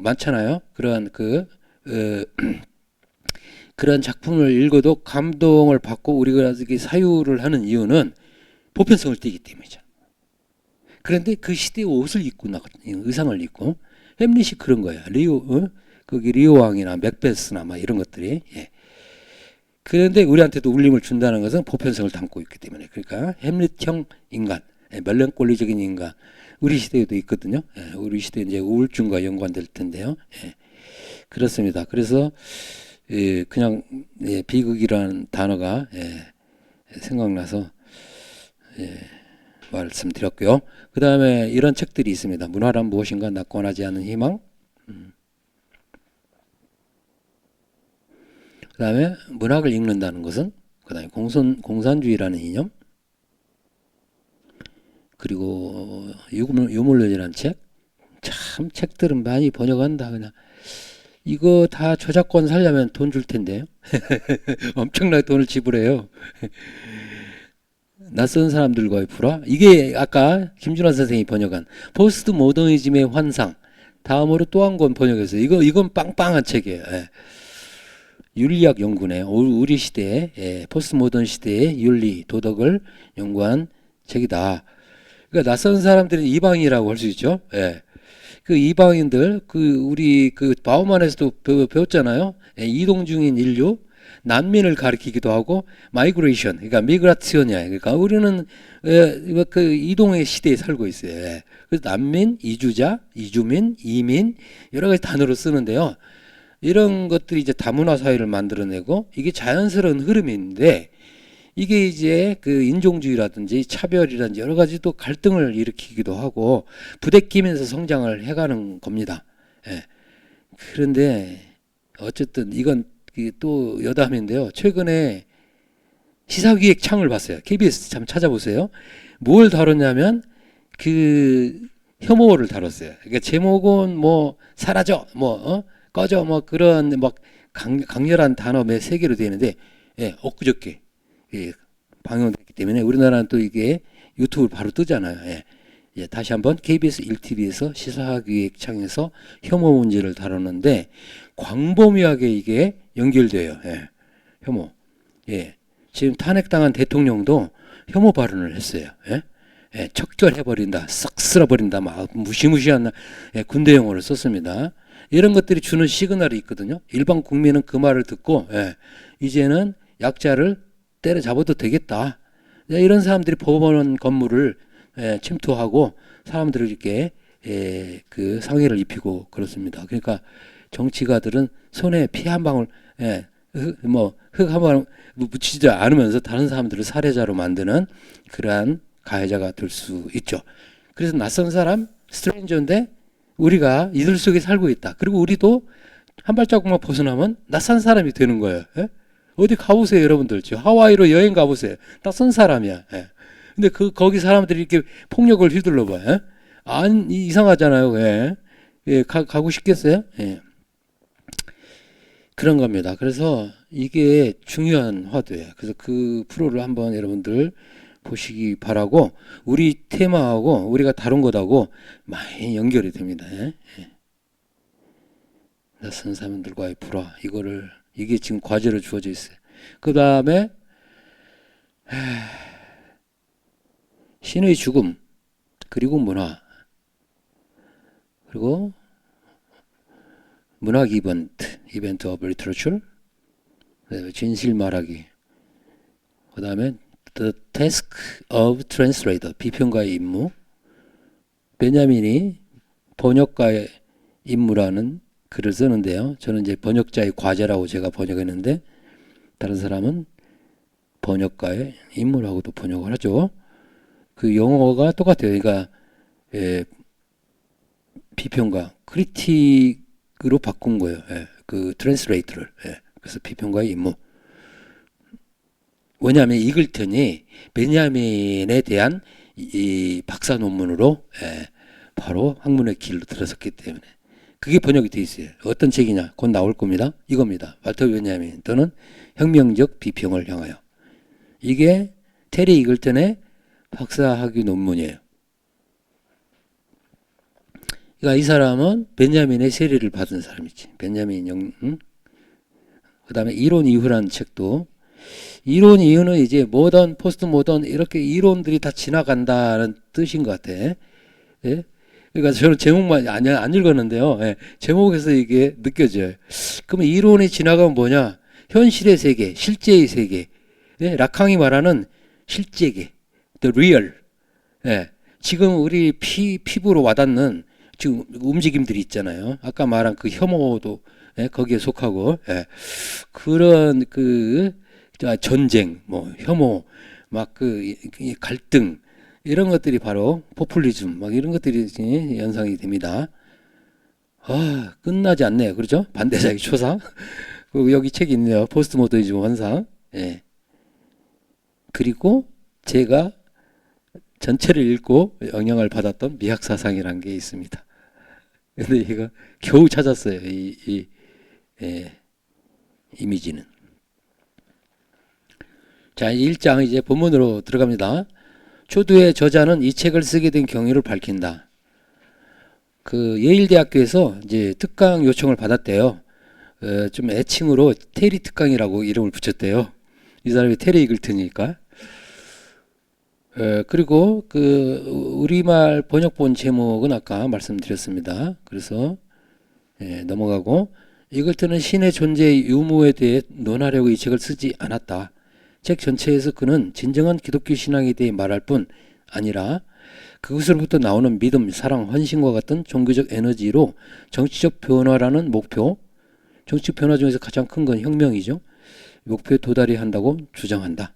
많잖아요. 그런 그런 작품을 읽어도 감동을 받고 우리가 이렇게 사유를 하는 이유는 보편성을 띠기 때문이죠. 그런데 그 시대의 옷을 입고 나거든요. 의상을 입고 햄릿이 그런 거예요. 거기 리오왕이나 맥베스나 막 이런 것들이. 예. 그런데 우리한테도 울림을 준다는 것은 보편성을 담고 있기 때문에. 그러니까 햄릿형 인간, 멜랑콜리적인 인간. 우리 시대에도 있거든요. 예. 우리 시대 이제 우울증과 연관될 텐데요. 예. 그렇습니다. 그래서 예, 그냥 예, 비극이라는 단어가 예, 생각나서 예, 말씀드렸고요. 그 다음에 이런 책들이 있습니다. 문화란 무엇인가, 낙관하지 않은 희망. 그 다음에 문학을 읽는다는 것은, 그 다음에 공산주의라는 이념, 그리고 유물론이라는 책. 참 책들은 많이 번역한다. 그냥 이거 다 저작권 살려면 돈 줄 텐데요. 엄청나게 돈을 지불해요. 낯선 사람들과의 불화. 이게 아까 김준환 선생이 번역한 포스트 모더니즘의 환상. 다음으로 또 한 권 번역했어요. 이건 빵빵한 책이에요. 예. 윤리학 연구네. 우리 시대의 예, 포스트 모던 시대의 윤리, 도덕을 연구한 책이다. 그러니까 낯선 사람들은 이방인이라고 할 수 있죠. 예. 그 이방인들, 우리 바우만에서도 배웠잖아요. 예, 이동 중인 인류, 난민을 가리키기도 하고, 마이그레이션, 그러니까 미그라티오냐. 그러니까 우리는 그 이동의 시대에 살고 있어요. 예. 그래서 난민, 이주자, 이주민, 이민 여러 가지 단어로 쓰는데요. 이런 것들이 이제 다문화 사회를 만들어내고 이게 자연스러운 흐름인데 이게 이제 그 인종주의라든지 차별이라든지 여러 가지 또 갈등을 일으키기도 하고 부대끼면서 성장을 해가는 겁니다. 예. 그런데 어쨌든 이건 또 여담인데요. 최근에 시사기획 창을 봤어요. KBS 참 찾아보세요. 뭘 다뤘냐면 그 혐오를 다뤘어요. 그러니까 제목은 뭐 사라져, 뭐 꺼져, 뭐 그런 막 강렬한 단어 몇 세 개로 되어 있는데 예, 엊그저께 예, 방영됐기 때문에 우리나라는 또 이게 유튜브 바로 뜨잖아요. 예. 예, 다시 한번 KBS 1TV에서 시사기획창에서 혐오 문제를 다뤘는데 광범위하게 이게 연결돼요. 예. 혐오. 예. 지금 탄핵당한 대통령도 혐오 발언을 했어요. 예. 예, 척결해버린다, 싹 쓸어버린다, 막 무시무시한 예, 군대 용어를 썼습니다. 이런 것들이 주는 시그널이 있거든요. 일반 국민은 그 말을 듣고 예, 이제는 약자를 때려잡아도 되겠다. 예, 이런 사람들이 법원 건물을 예, 침투하고 사람들을 이렇게 예, 그 상해를 입히고 그렇습니다. 그러니까 정치가들은 손에 피 한 방울 예, 흙 한 방울 묻히지 않으면서 다른 사람들을 살해자로 만드는 그러한 가해자가 될 수 있죠. 그래서 낯선 사람, 스트레인저인데 우리가 이들 속에 살고 있다. 그리고 우리도 한 발자국만 벗어나면 낯선 사람이 되는 거예요. 예? 어디 가보세요, 여러분들. 하와이로 여행 가보세요. 낯선 사람이야. 예. 근데 거기 사람들이 이렇게 폭력을 휘둘러 봐요. 예? 이상하잖아요. 예. 예, 가고 싶겠어요? 예. 그런 겁니다. 그래서 이게 중요한 화두예요. 그래서 그 프로를 한번 여러분들 보시기 바라고 우리 테마하고 우리가 다룬 것하고 많이 연결이 됩니다. 예? 예. 낯선 사람들과의 불화 이게 지금 과제로 주어져 있어요. 그 다음에 신의 죽음 그리고 문화 그리고 문학 이벤트 오브 리터러처 진실 말하기 그 다음에 The Task of Translator 비평가의 임무 베냐민이 번역가의 임무라는 글을 쓰는데요. 저는 이제 번역자의 과제라고 제가 번역했는데 다른 사람은 번역가의 임무라고도 번역을 하죠. 그 영어가 똑같아요. 그러니까 비평가 크리틱으로 바꾼 거예요. 그 트랜스레이터를. 그래서 비평가의 임무. 왜냐하면 이글턴이 베냐민에 대한 이 박사 논문으로 바로 학문의 길로 들어섰기 때문에 그게 번역이 돼 있어요. 어떤 책이냐? 곧 나올 겁니다. 이겁니다. walter 베냐민 또는 혁명적 비평을 향하여. 이게 테리 이글턴의 박사학위 논문이에요. 그러니까 이 사람은 베냐민의 세례를 받은 사람이지. 베냐민 그 다음에 이론 이후라는 책도 이론 이후는 이제 모던, 포스트 모던 이렇게 이론들이 다 지나간다는 뜻인 것 같아. 예? 그러니까 저는 제목만 안 읽었는데요. 예, 제목에서 이게 느껴져요. 그러면 이론이 지나가면 뭐냐? 현실의 세계, 실제의 세계. 예, 라캉이 말하는 실제계, the real. 예, 지금 우리 피부로 와닿는 지금 움직임들이 있잖아요. 아까 말한 그 혐오도 예, 거기에 속하고 예, 그런 그 전쟁, 뭐 혐오, 막 그 갈등 이런 것들이 바로 포퓰리즘 막 이런 것들이 연상이 됩니다. 아, 끝나지 않네요. 그렇죠? 반대자의 초상. 그리고 여기 책이 있네요. 포스트 모더니즘 환상. 예. 그리고 제가 전체를 읽고 영향을 받았던 미학 사상이라는 게 있습니다. 근데 이거 겨우 찾았어요. 예, 이미지는. 자, 1장 이제 본문으로 들어갑니다. 초두에 저자는 이 책을 쓰게 된 경위를 밝힌다. 그 예일대학교에서 이제 특강 요청을 받았대요. 좀 애칭으로 테리 특강이라고 이름을 붙였대요. 이 사람이 테리 이글튼이니까. 그리고 그 우리말 번역본 제목은 아까 말씀드렸습니다. 그래서 넘어가고 이글튼은 신의 존재의 유무에 대해 논하려고 이 책을 쓰지 않았다. 책 전체에서 그는 진정한 기독교 신앙에 대해 말할 뿐 아니라 그것으로부터 나오는 믿음, 사랑, 헌신과 같은 종교적 에너지로 정치적 변화라는 목표, 정치적 변화 중에서 가장 큰 건 혁명이죠. 목표에 도달해야 한다고 주장한다.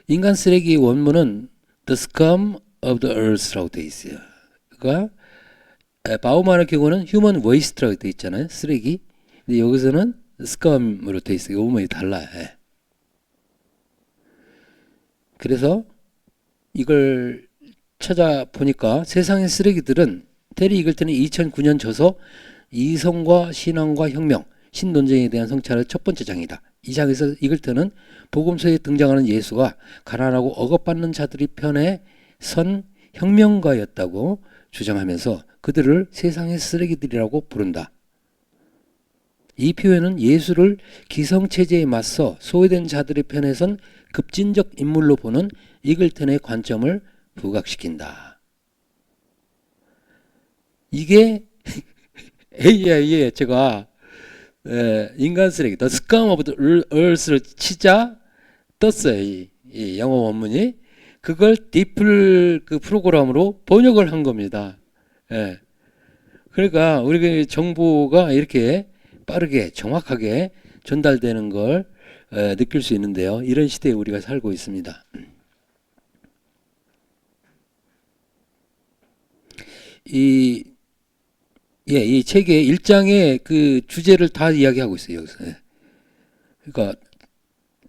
인간 쓰레기 원문은 the scum of the earth라고 되어 있어요. 그러니까 바우만의 경우는 human waste라고 되어 있잖아요. 쓰레기. 근데 여기서는 scum으로 되어 있어요. 원문이 달라요. 그래서 이걸 찾아보니까 세상의 쓰레기들은 테리 이글튼이 2009년 저서 이성과 신앙과 혁명, 신논쟁에 대한 성찰의 첫 번째 장이다. 이 장에서 이글튼은 복음서에 등장하는 예수가 가난하고 억압받는 자들의 편에 선 혁명가였다고 주장하면서 그들을 세상의 쓰레기들이라고 부른다. 이 표현은 예수를 기성체제에 맞서 소외된 자들의 편에 선 급진적 인물로 보는 이글튼의 관점을 부각시킨다. 이게 AI에 제가 인간 쓰레기, The Scum of the Earth를 치자 떴어요. 이 영어 원문이. 그걸 디플 그 프로그램으로 번역을 한 겁니다. 예. 그러니까 우리 정보가 이렇게 빠르게 정확하게 전달되는 걸 느낄 수 있는데요. 이런 시대에 우리가 살고 있습니다. 이 책의 1장의 그 주제를 다 이야기하고 있어요. 여기서. 그러니까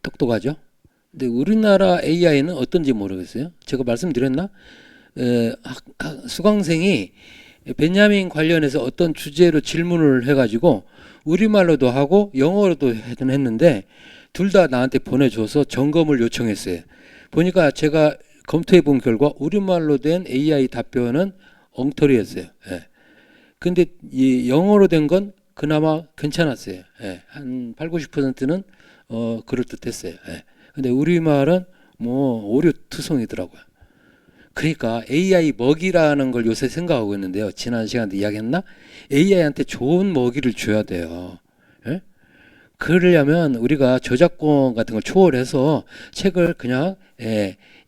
똑똑하죠. 근데 우리나라 AI는 어떤지 모르겠어요. 제가 말씀드렸나? 수강생이 베냐민 관련해서 어떤 주제로 질문을 해가지고 우리말로도 하고 영어로도 했는데 둘 다 나한테 보내줘서 점검을 요청했어요. 보니까 제가 검토해 본 결과 우리말로 된 AI 답변은 엉터리였어요. 근데 이 영어로 된 건 그나마 괜찮았어요. 한 8, 90%는 그럴듯했어요. 근데 우리말은 뭐 오류투성이더라고요. 그러니까 AI 먹이라는 걸 요새 생각하고 있는데요. 지난 시간에 이야기했나? AI한테 좋은 먹이를 줘야 돼요. 그러려면 우리가 저작권 같은 걸 초월해서 책을 그냥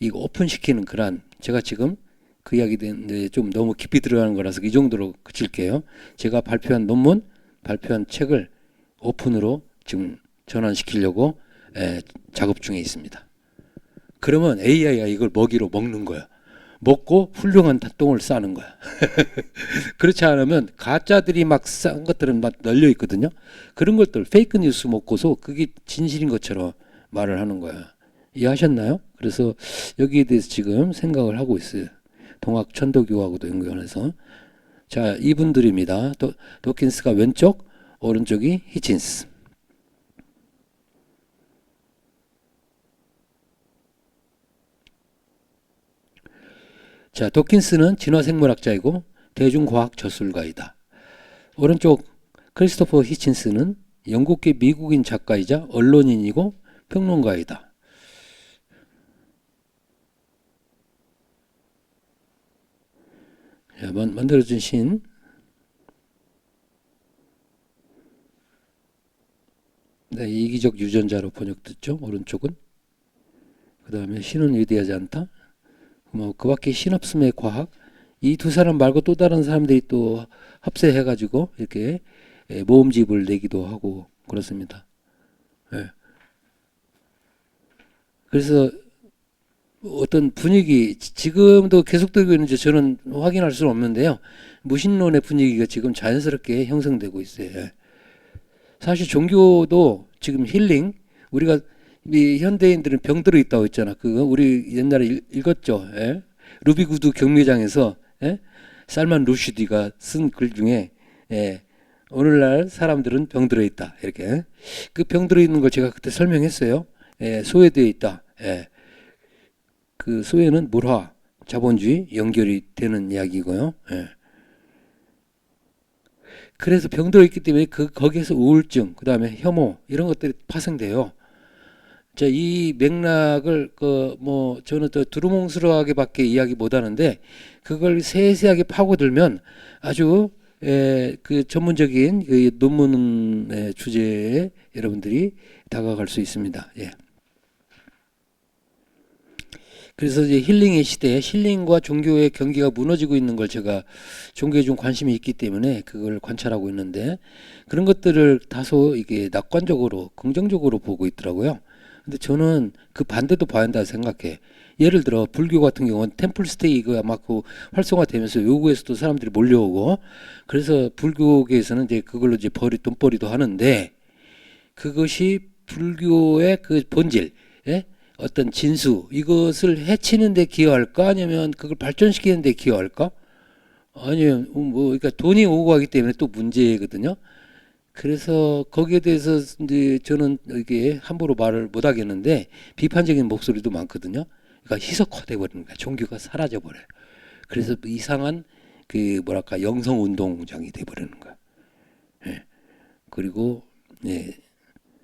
이거 오픈시키는 그런, 제가 지금 그 이야기 되는데 좀 너무 깊이 들어가는 거라서 이 정도로 그칠게요. 제가 발표한 논문, 발표한 책을 오픈으로 지금 전환시키려고 작업 중에 있습니다. 그러면 AI가 이걸 먹이로 먹는 거야. 먹고 훌륭한 똥을 싸는 거야. 그렇지 않으면 가짜들이 막 싼 것들은 막 널려 있거든요. 그런 것들 페이크 뉴스 먹고서 그게 진실인 것처럼 말을 하는 거야. 이해하셨나요? 그래서 여기에 대해서 지금 생각을 하고 있어요. 동학 천도교하고도 연관해서. 자, 이분들입니다. 도킨스가 왼쪽, 오른쪽이 히친스. 자, 도킨스는 진화생물학자이고 대중과학 저술가이다. 오른쪽 크리스토퍼 히친스는 영국계 미국인 작가이자 언론인이고 평론가이다. 만들어준 신. 네, 이기적 유전자로 번역됐죠. 오른쪽은. 그 다음에 신은 위대하지 않다. 뭐 그 밖에 신 없음의 과학. 이 두 사람 말고 또 다른 사람들이 또 합세해가지고 이렇게 모음집을 내기도 하고 그렇습니다. 예. 그래서 어떤 분위기 지금도 계속되고 있는지 저는 확인할 수는 없는데요. 무신론의 분위기가 지금 자연스럽게 형성되고 있어요. 예. 사실 종교도 지금 힐링 우리가 이 현대인들은 병들어 있다고 했잖아. 그거 우리 옛날에 읽었죠. 예? 루비구두 경매장에서 예? 살만 루슈디가 쓴 글 중에 예, 오늘날 사람들은 병들어 있다. 이렇게 그 병들어 있는 걸 제가 그때 설명했어요. 예, 소외되어 있다. 예. 그 소외는 물화, 자본주의 연결이 되는 이야기고요. 예. 그래서 병들어 있기 때문에 거기에서 우울증, 그 다음에 혐오 이런 것들이 파생돼요. 자, 이 맥락을 뭐 저는 또 두루뭉술하게밖에 이야기 못하는데 그걸 세세하게 파고들면 아주 그 전문적인 그 논문 주제에 여러분들이 다가갈 수 있습니다. 예. 그래서 이제 힐링의 시대에 힐링과 종교의 경계가 무너지고 있는 걸 제가 종교에 좀 관심이 있기 때문에 그걸 관찰하고 있는데 그런 것들을 다소 이게 낙관적으로 긍정적으로 보고 있더라고요. 근데 저는 그 반대도 봐야 한다 생각해. 예를 들어 불교 같은 경우는 템플스테이가 막 그 활성화되면서 외국에서도 사람들이 몰려오고 그래서 불교계에서는 이제 그걸로 이제 돈벌이도 하는데 그것이 불교의 그 본질, 예? 어떤 진수 이것을 해치는 데 기여할까 아니면 그걸 발전시키는 데 기여할까? 아니면 뭐 그러니까 돈이 오고 가기 때문에 또 문제거든요. 그래서 거기에 대해서 이제 저는 이게 함부로 말을 못 하겠는데 비판적인 목소리도 많거든요. 그러니까 희석화돼 버리는 거야. 종교가 사라져 버려요. 그래서 이상한 그 뭐랄까 영성 운동장이 돼 버리는 거야. 예. 그리고 예,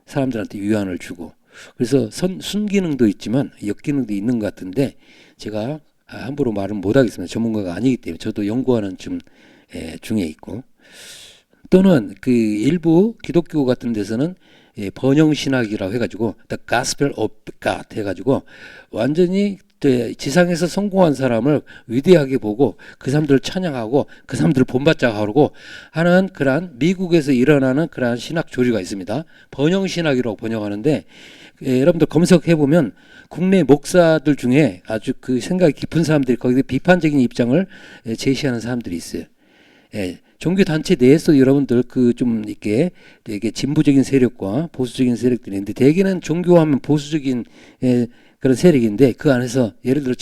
사람들한테 위안을 주고 그래서 순기능도 있지만 역기능도 있는 것 같은데 제가 함부로 말은 못 하겠습니다. 전문가가 아니기 때문에 저도 연구하는 중에 있고 또는 그 일부 기독교 같은 데서는 번영 신학이라고 해가지고 The Gospel of God 해가지고 완전히 지상에서 성공한 사람을 위대하게 보고 그 사람들을 찬양하고 그 사람들을 본받자 하고 하는 그러한 미국에서 일어나는 그러한 신학 조류가 있습니다. 번영 신학이라고 번역하는데 여러분들 검색해 보면 국내 목사들 중에 아주 그 생각이 깊은 사람들이 거기에 비판적인 입장을 제시하는 사람들이 있어요. 예, 종교 단체 내에서 여러분들 그 좀 이렇게 되게 진보적인 세력과 보수적인 세력들이 있는데 대개는 종교하면 보수적인 그런 세력인데 그 안에서 예를 들어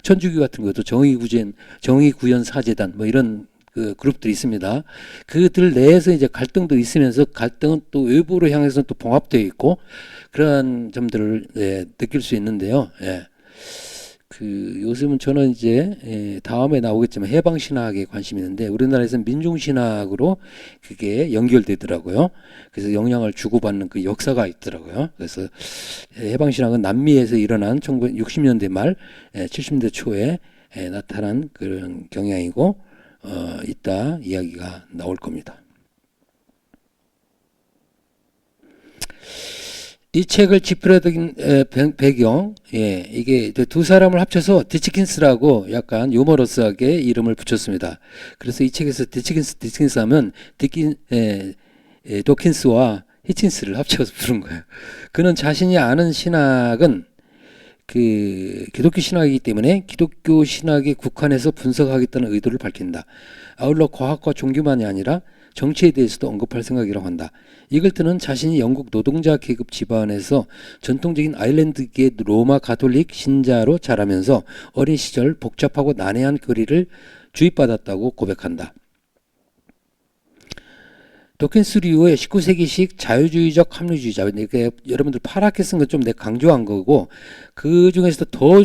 천주교 같은 것도 정의구현 사재단 뭐 이런 그 그룹들이 있습니다. 그들 내에서 이제 갈등도 있으면서 갈등은 또 외부로 향해서는 또 봉합되어 있고 그러한 점들을 느낄 수 있는데요. 예. 그 요즘은 저는 이제 다음에 나오겠지만 해방신학에 관심이 있는데 우리나라에서는 민중신학으로 그게 연결되더라고요. 그래서 영향을 주고받는 그 역사가 있더라고요. 그래서 해방신학은 남미에서 일어난 1960년대 말 70년대 초에 나타난 그런 경향이고 이따 이야기가 나올 겁니다. 이 책을 집필하던 배경, 이게 두 사람을 합쳐서 디치킨스라고 약간 유머러스하게 이름을 붙였습니다. 그래서 이 책에서 디치킨스 하면 도킨스와 히친스를 합쳐서 부른 거예요. 그는 자신이 아는 신학은 그 기독교 신학이기 때문에 기독교 신학에 국한해서 분석하겠다는 의도를 밝힌다. 아울러 과학과 종교만이 아니라 정치에 대해서도 언급할 생각이라고 한다. 이글트는 자신이 영국 노동자 계급 집안에서 전통적인 아일랜드계 로마 가톨릭 신자로 자라면서 어린 시절 복잡하고 난해한 교리를 주입받았다고 고백한다. 도킨스류의 19세기식 자유주의적 합리주의자. 여러분들 파랗게 쓴 거 좀 내가 강조한 거고 그 중에서도 더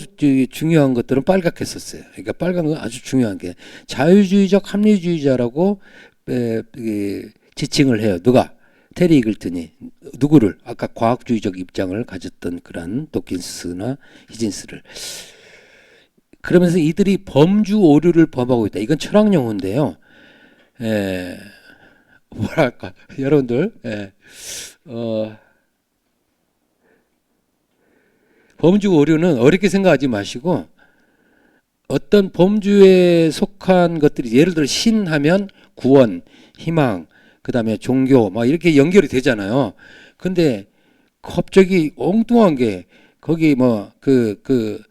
중요한 것들은 빨갛게 썼어요. 그러니까 빨간 건 아주 중요한 게 자유주의적 합리주의자라고 지칭을 해요. 누가? 테리 이글튼이 누구를? 아까 과학주의적 입장을 가졌던 그런 도킨스나 히진스를. 그러면서 이들이 범주 오류를 범하고 있다. 이건 철학 용어인데요. 뭐랄까 여러분들 범주 오류는 어렵게 생각하지 마시고 어떤 범주에 속한 것들이 예를 들어 신하면 구원, 희망, 그다음에 종교 막 이렇게 연결이 되잖아요. 근데 갑자기 엉뚱한 게 거기 뭐 그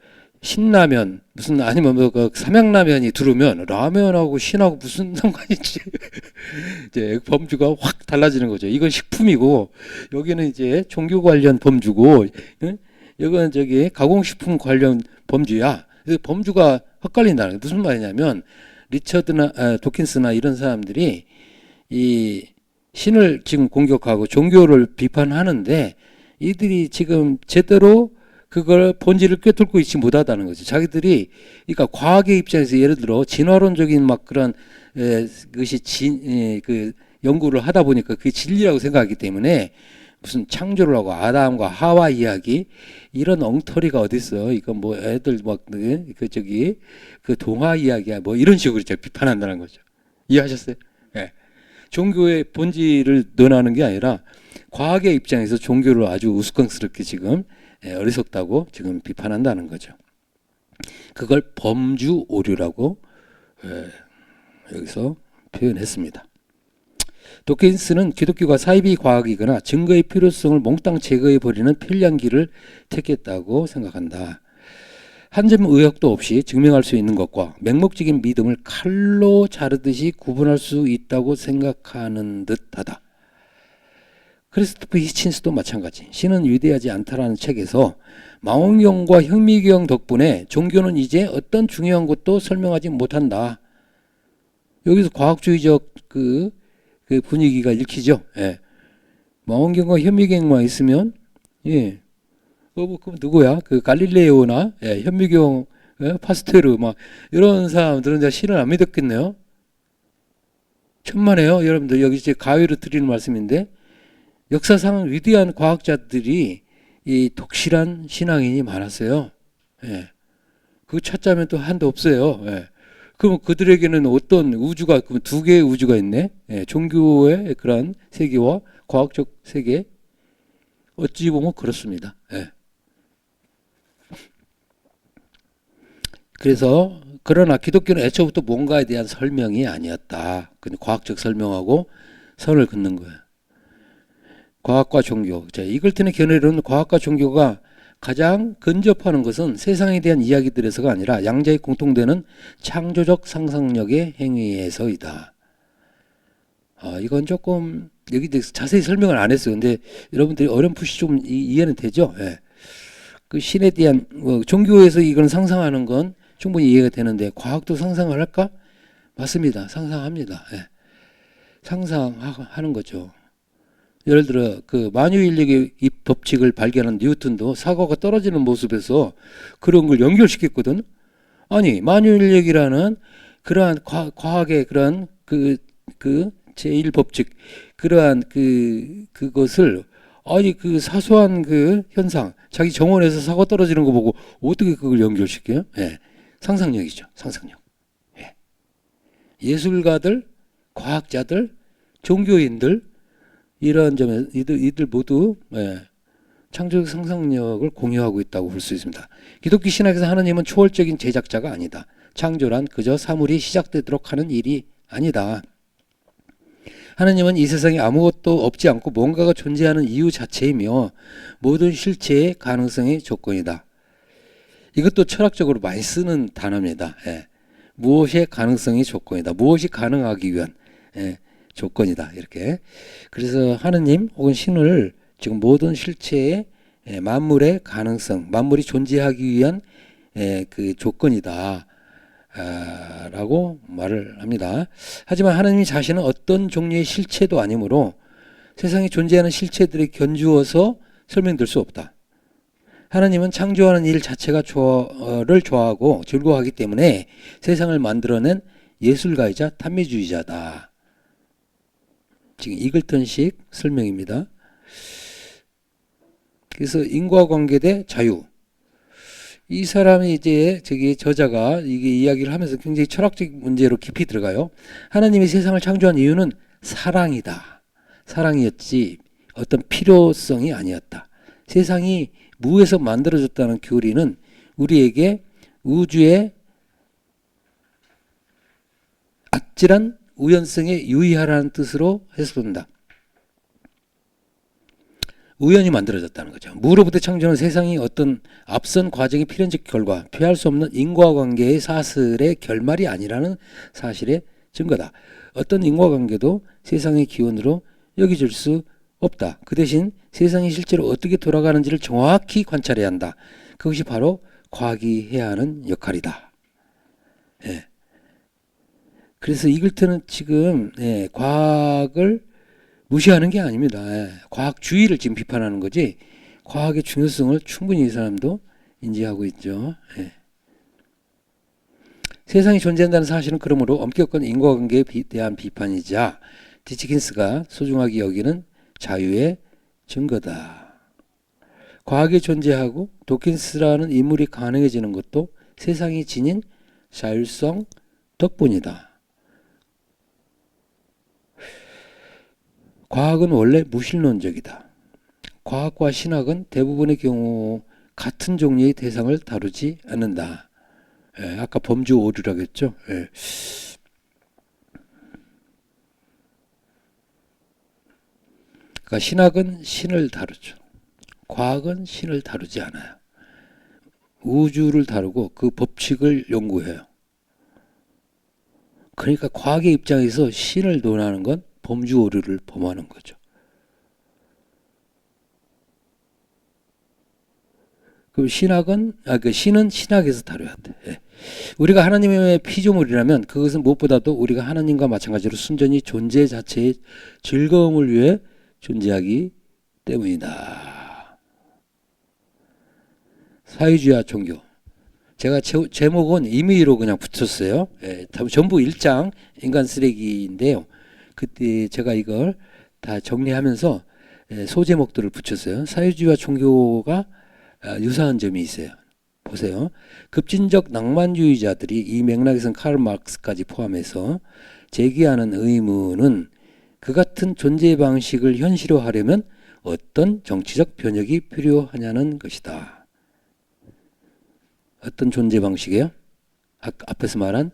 신라면 무슨 아니면 뭐 그 삼양라면이 들으면 라면하고 신하고 무슨 상관이지? 이제 범주가 확 달라지는 거죠. 이건 식품이고 여기는 이제 종교 관련 범주고 응? 이건 저기 가공식품 관련 범주야. 그래서 범주가 헷갈린다는 게 무슨 말이냐면 리처드나 도킨스나 이런 사람들이 이 신을 지금 공격하고 종교를 비판하는데 이들이 지금 제대로 그걸 본질을 꿰뚫고 있지 못하다는 거죠. 자기들이 그러니까 과학의 입장에서 예를 들어 진화론적인 막 그런 것이 그 연구를 하다 보니까 그게 진리라고 생각하기 때문에 무슨 창조를 하고 아담과 하와 이야기 이런 엉터리가 어디 있어? 이거 뭐 애들 막 그 저기 그 동화 이야기야 뭐 이런 식으로 이제 비판한다는 거죠. 이해하셨어요? 예. 종교의 본질을 논하는 게 아니라 과학의 입장에서 종교를 아주 우스꽝스럽게 지금 어리석다고 지금 비판한다는 거죠. 그걸 범주 오류라고 여기서 표현했습니다. 도킨스는 기독교가 사이비 과학이거나 증거의 필요성을 몽땅 제거해버리는 편리한 길을 택했다고 생각한다. 한 점 의혹도 없이 증명할 수 있는 것과 맹목적인 믿음을 칼로 자르듯이 구분할 수 있다고 생각하는 듯하다. 크리스토프 히친스도 마찬가지. 신은 위대하지 않다라는 책에서 망원경과 현미경 덕분에 종교는 이제 어떤 중요한 것도 설명하지 못한다. 여기서 과학주의적 그 분위기가 읽히죠. 예. 망원경과 현미경만 있으면 예. 그 누구야? 그 갈릴레오나 현미경, 파스테르 막 이런 사람들은 이제 신을 안 믿었겠네요. 천만에요, 여러분들. 여기 이제 가위로 드리는 말씀인데 역사상 위대한 과학자들이 이 독실한 신앙인이 많았어요. 예. 그거 찾자면 또 한도 없어요. 예. 그럼 그들에게는 어떤 우주가, 그럼 두 개의 우주가 있네? 예. 종교의 그런 세계와 과학적 세계. 어찌 보면 그렇습니다. 예. 그래서, 그러나 기독교는 애초부터 뭔가에 대한 설명이 아니었다. 근데 과학적 설명하고 선을 긋는 거예요. 과학과 종교. 자, 이글튼의 견해로는 과학과 종교가 가장 근접하는 것은 세상에 대한 이야기들에서가 아니라 양자의 공통되는 창조적 상상력의 행위에서이다. 이건 조금 여기 자세히 설명을 안 했어요. 근데 여러분들이 어렴풋이 좀 이해는 되죠? 예. 그 신에 대한 종교에서 이건 상상하는 건 충분히 이해가 되는데 과학도 상상을 할까? 맞습니다. 상상합니다. 예. 상상하는 거죠. 예를 들어 그 만유인력의 이 법칙을 발견한 뉴턴도 사과가 떨어지는 모습에서 그런 걸 연결시켰거든. 아니 만유인력이라는 그러한 과학의 그러한 그 제1법칙 그러한 그것을 아니 그 사소한 그 현상 자기 정원에서 사과 떨어지는 거 보고 어떻게 그걸 연결시켜요? 예. 상상력이죠. 상상력. 예. 예술가들, 과학자들, 종교인들 이런 점에 이들 모두 창조적 상상력을 공유하고 있다고 볼 수 있습니다. 기독교 신학에서 하나님은 초월적인 제작자가 아니다. 창조란 그저 사물이 시작되도록 하는 일이 아니다. 하나님은 이 세상에 아무것도 없지 않고 뭔가가 존재하는 이유 자체이며 모든 실체의 가능성의 조건이다. 이것도 철학적으로 많이 쓰는 단어입니다. 무엇의 가능성이 조건이다. 무엇이 가능하기 위한 조건이다. 이렇게. 그래서 하느님 혹은 신을 지금 모든 실체의 만물의 가능성, 만물이 존재하기 위한 그 조건이다. 라고 말을 합니다. 하지만 하느님 자신은 어떤 종류의 실체도 아니므로 세상에 존재하는 실체들이 견주어서 설명될 수 없다. 하나님은 창조하는 일 자체가 를 좋아하고 즐거워하기 때문에 세상을 만들어낸 예술가이자 탄미주의자다. 지금 이글턴식 설명입니다. 그래서 인과관계 대 자유. 이 사람이 이제 저기 저자가 이게 이야기를 하면서 굉장히 철학적 문제로 깊이 들어가요. 하나님이 세상을 창조한 이유는 사랑이다. 사랑이었지 어떤 필요성이 아니었다. 세상이 무에서 만들어졌다는 교리는 우리에게 우주의 아찔한 우연성에 유의하라는 뜻으로 해석된다. 우연히 만들어졌다는 거죠. 무로부터 창조는 세상이 어떤 앞선 과정의 필연적 결과, 피할 수 없는 인과관계의 사슬의 결말이 아니라는 사실의 증거다. 어떤 인과관계도 세상의 기원으로 여겨질 수 없다. 그 대신 세상이 실제로 어떻게 돌아가는지를 정확히 관찰해야 한다. 그것이 바로 과학이 해야 하는 역할이다. 예. 그래서 이글턴은 지금 과학을 무시하는 게 아닙니다. 과학주의를 지금 비판하는 거지 과학의 중요성을 충분히 이 사람도 인지하고 있죠. 세상이 존재한다는 사실은 그러므로 엄격한 인과관계에 대한 비판이자 디치킨스가 소중하게 여기는 자유의 증거다. 과학이 존재하고 도킨스라는 인물이 가능해지는 것도 세상이 지닌 자율성 덕분이다. 과학은 원래 무신론적이다. 과학과 신학은 대부분의 경우 같은 종류의 대상을 다루지 않는다. 아까 범주 오류라고 했죠. 그러니까 신학은 신을 다루죠. 과학은 신을 다루지 않아요. 우주를 다루고 그 법칙을 연구해요. 그러니까 과학의 입장에서 신을 논하는 건 범주 오류를 범하는 거죠. 그럼 신학은 신은 신학에서 다뤄야 돼. 우리가 하나님의 피조물이라면 그것은 무엇보다도 우리가 하나님과 마찬가지로 순전히 존재 자체의 즐거움을 위해 존재하기 때문이다. 사회주의와 종교. 제가 제목은 임의로 그냥 붙였어요. 전부 1장 인간 쓰레기인데요. 그때 제가 이걸 다 정리하면서 소제목들을 붙였어요. 사회주의와 종교가 유사한 점이 있어요. 보세요. 급진적 낭만주의자들이 이 맥락에서는 카를 마르크스까지 포함해서 제기하는 의문은 그 같은 존재 방식을 현실화하려면 어떤 정치적 변혁이 필요하냐는 것이다. 어떤 존재 방식이에요? 앞에서 말한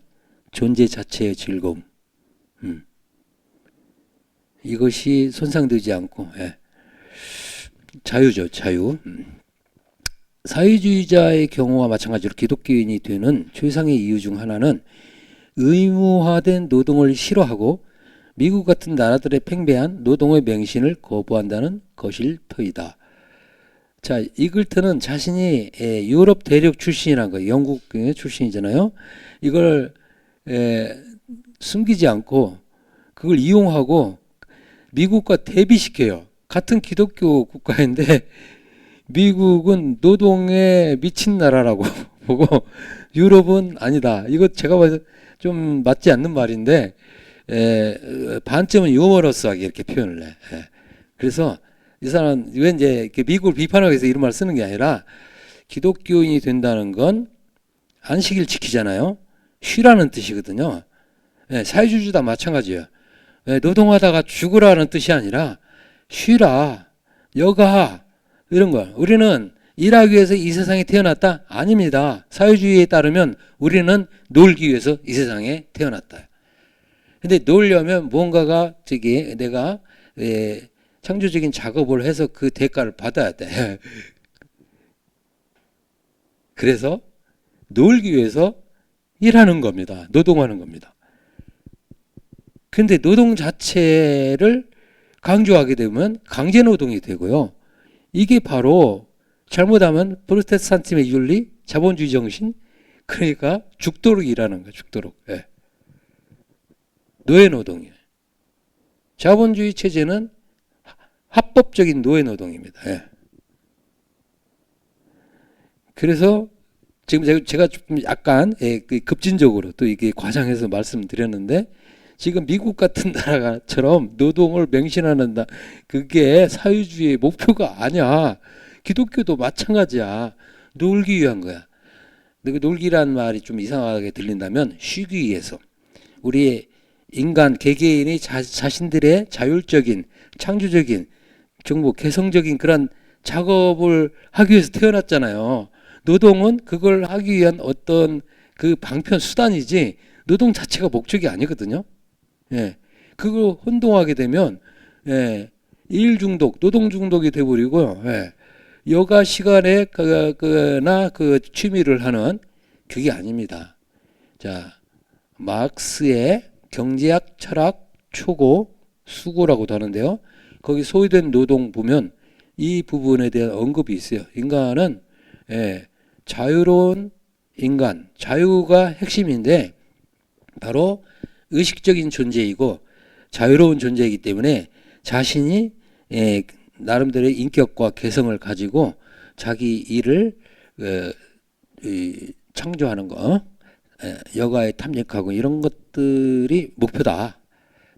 존재 자체의 즐거움. 이것이 손상되지 않고 자유죠. 자유. 사회주의자의 경우와 마찬가지로 기독교인이 되는 최상의 이유 중 하나는 의무화된 노동을 싫어하고 미국 같은 나라들의 팽배한 노동의 맹신을 거부한다는 것일 터이다. 자, 이글턴은 자신이 유럽 대륙 출신이라는 거예요. 영국 출신이잖아요. 이걸 숨기지 않고 그걸 이용하고 미국과 대비시켜요. 같은 기독교 국가인데 미국은 노동에 미친 나라라고 보고 유럽은 아니다. 이거 제가 봐서 좀 맞지 않는 말인데 반쯤은 유머러스하게 이렇게 표현을 해. 그래서 이 사람은 왜 이제 미국을 비판하기 위해서 이런 말을 쓰는 게 아니라 기독교인이 된다는 건 안식일 지키잖아요. 쉬라는 뜻이거든요. 사회주의도 마찬가지예요. 노동하다가 죽으라는 뜻이 아니라 쉬라, 여가 이런 거. 우리는 일하기 위해서 이 세상에 태어났다? 아닙니다. 사회주의에 따르면 우리는 놀기 위해서 이 세상에 태어났다. 근데 놀려면 뭔가가 내가 창조적인 작업을 해서 그 대가를 받아야 돼. 그래서 놀기 위해서 일하는 겁니다. 노동하는 겁니다. 근데 노동 자체를 강조하게 되면 강제노동이 되고요. 이게 바로 잘못하면 프로테스탄tism의 윤리, 자본주의 정신, 그러니까 죽도록 일하는 거예요. 죽도록. 노예노동이에요. 자본주의 체제는 합법적인 노예노동입니다. 그래서 지금 제가 좀 약간 급진적으로 또 이게 과장해서 말씀드렸는데 지금 미국 같은 나라처럼 노동을 맹신하는다. 그게 사회주의의 목표가 아니야. 기독교도 마찬가지야. 놀기 위한 거야. 근데 그 놀기란 말이 좀 이상하게 들린다면 쉬기 위해서 우리의 인간 개개인이 자신들의 자율적인 창조적인 정보 개성적인 그런 작업을 하기 위해서 태어났잖아요. 노동은 그걸 하기 위한 어떤 그 방편 수단이지 노동 자체가 목적이 아니거든요. 예. 그걸 혼동하게 되면 예. 일 중독, 노동 중독이 돼버리고요. 예. 여가 시간에 그 취미를 하는 그게 아닙니다. 자, 마르크스의 경제학 철학 초고 수고라고도 하는데요. 거기 소외된 노동 보면 이 부분에 대한 언급이 있어요. 인간은 예, 자유로운 인간, 자유가 핵심인데 바로 의식적인 존재이고 자유로운 존재이기 때문에 자신이 나름대로의 인격과 개성을 가지고 자기 일을 창조하는 거, 여가에 탐닉하고 이런 것들이 목표다.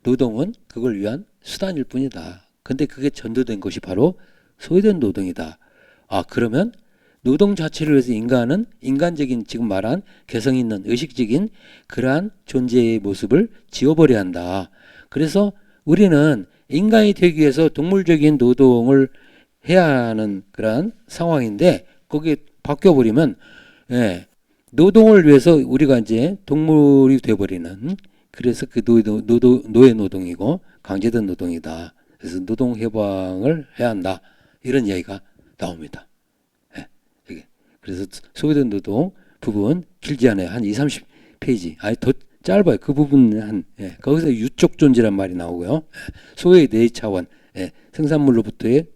노동은 그걸 위한 수단일 뿐이다. 근데 그게 전도된 것이 바로 소외된 노동이다. 아, 그러면 노동 자체를 위해서 인간은 인간적인 지금 말한 개성 있는 의식적인 그러한 존재의 모습을 지워버려야 한다. 그래서 우리는 인간이 되기 위해서 동물적인 노동을 해야 하는 그러한 상황인데 거기에 바뀌어버리면 노동을 위해서 우리가 이제 동물이 되어버리는 그래서 그 노예 노동이고 강제된 노동이다. 그래서 노동 해방을 해야 한다. 이런 이야기가 나옵니다. 그래서 소외된 노동 부분 길지 않아요. 한 20-30페이지. 아니 더 짧아요. 그 부분 거기서 유적 존재란 말이 나오고요. 소외의 네 차원. 생산물로부터의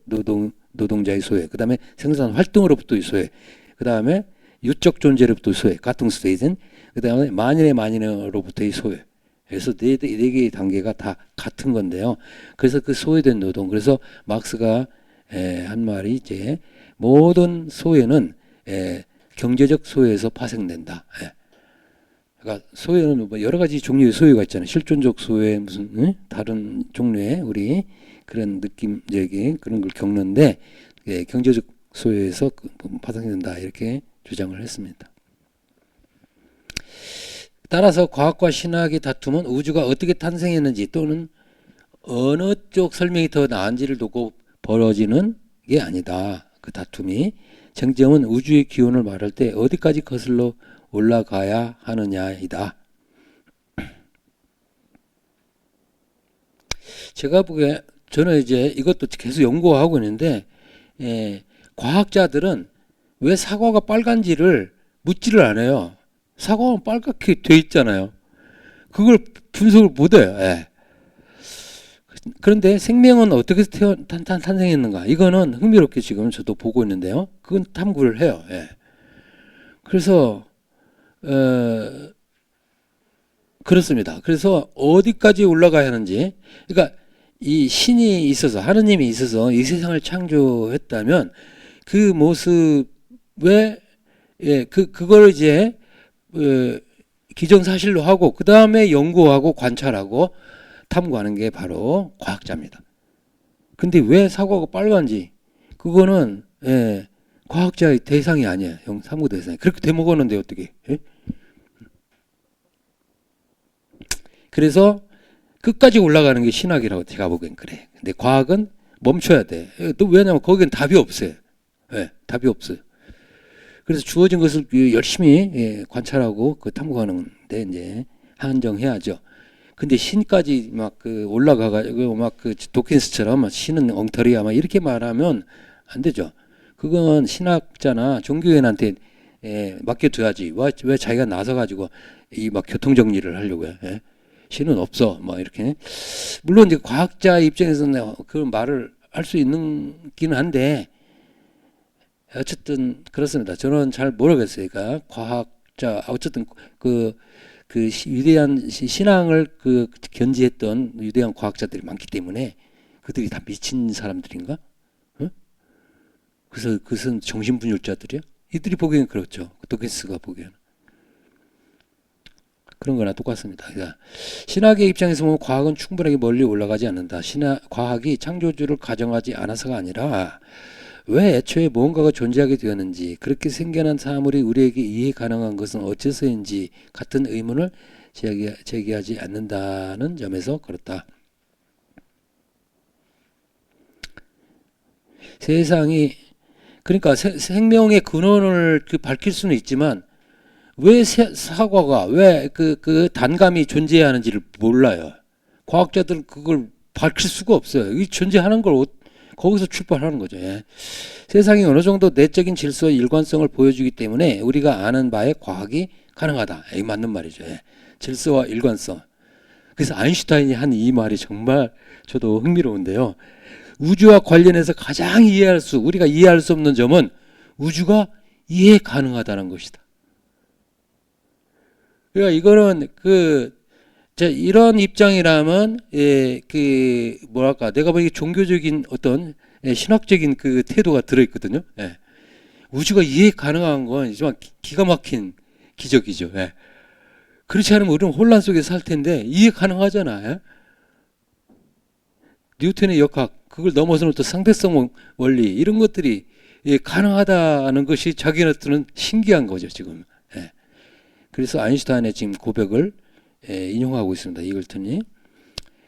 노동자의 소외. 그다음에 생산 활동으로부터의 소외. 그다음에 유적 존재로부터의 소외. 가통스테이젠. 그다음에 만인의 소외. 그래서 네 개의 단계가 다 같은 건데요. 그래서 그 소외된 노동. 그래서 마르크스가 한 말이 이제 모든 소외는 경제적 소외에서 파생된다. 그러니까 소외는 뭐 여러 가지 종류의 소외가 있잖아요. 실존적 소외 무슨 다른 종류의 우리 그런 느낌적인 그런 걸 겪는데 경제적 소외에서 파생된다 이렇게 주장을 했습니다. 따라서 과학과 신학의 다툼은 우주가 어떻게 탄생했는지 또는 어느 쪽 설명이 더 나은지를 두고 벌어지는 게 아니다. 그 다툼이 쟁점은 우주의 기원을 말할 때 어디까지 거슬러 올라가야 하느냐이다. 제가 보기에 저는 이제 이것도 계속 연구하고 있는데 과학자들은 왜 사과가 빨간지를 묻지를 않아요. 사과는 빨갛게 돼 있잖아요. 그걸 분석을 못해요. 그런데 생명은 어떻게 탄생했는가? 이거는 흥미롭게 지금 저도 보고 있는데요. 그건 탐구를 해요. 그래서 그렇습니다. 그래서 어디까지 올라가야 하는지, 그러니까 이 신이 있어서 하느님이 있어서 이 세상을 창조했다면 그 모습에 그걸 이제 기정사실로 하고 그 다음에 연구하고 관찰하고 탐구하는 게 바로 과학자입니다. 근데 왜 사과가 빨간지 그거는 과학자의 대상이 아니에요. 탐구 대상이. 그렇게 되먹었는데 어떻게? 그래서 끝까지 올라가는 게 신학이라고 제가 보기엔 그래. 근데 과학은 멈춰야 돼. 또 왜냐면 거기엔 답이 없어요. 답이 없어요. 그래서 주어진 것을 열심히 관찰하고 그 탐구하는데 이제 한정해야죠. 근데 신까지 막 올라가가지고 막 도킨스처럼 신은 엉터리야 막 이렇게 말하면 안 되죠. 그건 신학자나 종교인한테 맡겨둬야지. 왜 자기가 나서가지고 이 막 교통 정리를 하려고요. 신은 없어. 뭐 이렇게. 물론 이제 과학자 입장에서는 그 말을 할 수 있는기는 한데 어쨌든 그렇습니다. 저는 잘 모르겠어요. 그러니까 과학자 어쨌든 그 위대한 신앙을 견지했던 위대한 과학자들이 많기 때문에 그들이 다 미친 사람들인가? 그래서 그것은 정신분열자들이야? 이들이 보기에는 그렇죠. 도킨스가 보기에는. 그런 거나 똑같습니다. 그러니까 신학의 입장에서 보면 과학은 충분하게 멀리 올라가지 않는다. 과학이 창조주를 가정하지 않아서가 아니라 왜 애초에 무언가가 존재하게 되었는지, 그렇게 생겨난 사물이 우리에게 이해 가능한 것은 어째서인지 같은 의문을 제기하지 않는다는 점에서 그렇다. 세상이 그러니까 생명의 근원을 밝힐 수는 있지만 왜 사과가 왜 그 단감이 존재하는지를 몰라요. 과학자들은 그걸 밝힐 수가 없어요. 이 존재하는 걸 거기서 출발하는 거죠. 예. 세상이 어느 정도 내적인 질서와 일관성을 보여주기 때문에 우리가 아는 바에 과학이 가능하다. 이 맞는 말이죠. 예. 질서와 일관성. 그래서 아인슈타인이 한 이 말이 정말 저도 흥미로운데요. 우주와 관련해서 가장 우리가 이해할 수 없는 점은 우주가 이해 가능하다는 것이다. 그러니까 이거는 이런 입장이라면 뭐랄까 내가 보기에 종교적인 어떤 신학적인 그 태도가 들어있거든요. 예. 우주가 이해 가능한 건 정말 기가 막힌 기적이죠. 예. 그렇지 않으면 우리는 혼란 속에 살 텐데 이해 가능하잖아. 예? 뉴턴의 역학 그걸 넘어서는 또 상대성 원리 이런 것들이 가능하다는 것이 자기네들은 신기한 거죠 지금. 예. 그래서 아인슈타인의 지금 고백을 인용하고 있습니다. 이글튼이.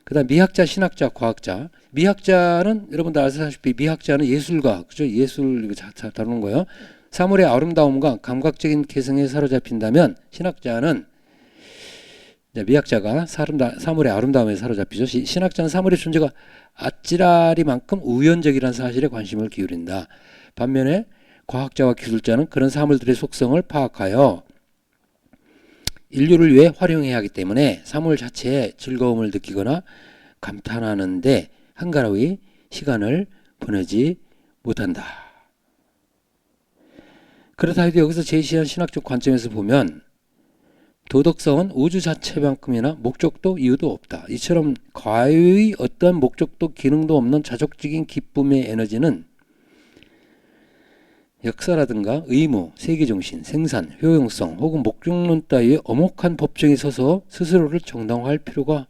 그다음 미학자, 신학자, 과학자. 미학자는 여러분들 아시다시피 미학자는 예술가, 그죠? 예술 이거 다루는 거예요. 사물의 아름다움과 감각적인 개성에 사로잡힌다면 신학자는 미학자가 사물의 아름다움에 사로잡히죠. 신학자는 사물의 존재가 아찔하리만큼 우연적이라는 사실에 관심을 기울인다. 반면에 과학자와 기술자는 그런 사물들의 속성을 파악하여 인류를 위해 활용해야 하기 때문에 사물 자체에 즐거움을 느끼거나 감탄하는데 한가로이 시간을 보내지 못한다. 그렇다 해도 여기서 제시한 신학적 관점에서 보면 도덕성은 우주 자체만큼이나 목적도 이유도 없다. 이처럼 과유의 어떠한 목적도 기능도 없는 자족적인 기쁨의 에너지는 역사라든가 의무, 세계정신, 생산, 효용성 혹은 목적론 따위의 엄혹한 법정에 서서 스스로를 정당화할 필요가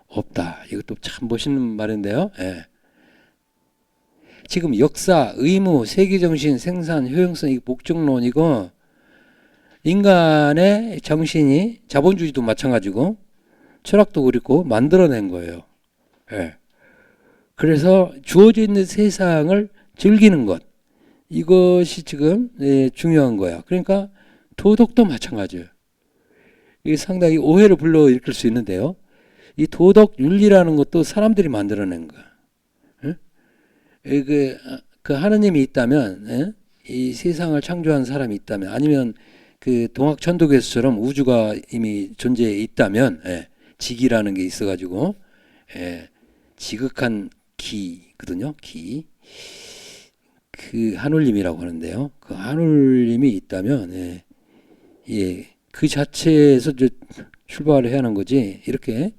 없다. 이것도 참 멋있는 말인데요. 예. 지금 역사, 의무, 세계정신, 생산, 효용성, 이 목적론 이거 인간의 정신이 자본주의도 마찬가지고 철학도 그렇고 만들어낸 거예요. 예. 그래서 주어져 있는 세상을 즐기는 것 이것이 지금 중요한 거야. 그러니까 도덕도 마찬가지예요. 이게 상당히 오해를 불러일으킬 수 있는데요. 이 도덕 윤리라는 것도 사람들이 만들어낸 거야. 그 하느님이 있다면, 이 세상을 창조한 사람이 있다면, 아니면 그 동학 천도교에서처럼 우주가 이미 존재해 있다면, 직이라는 게 있어가지고, 지극한 기거든요. 기. 그 한울림이라고 하는데요. 그 한울림이 있다면, 그 자체에서 출발을 해야 하는 거지. 이렇게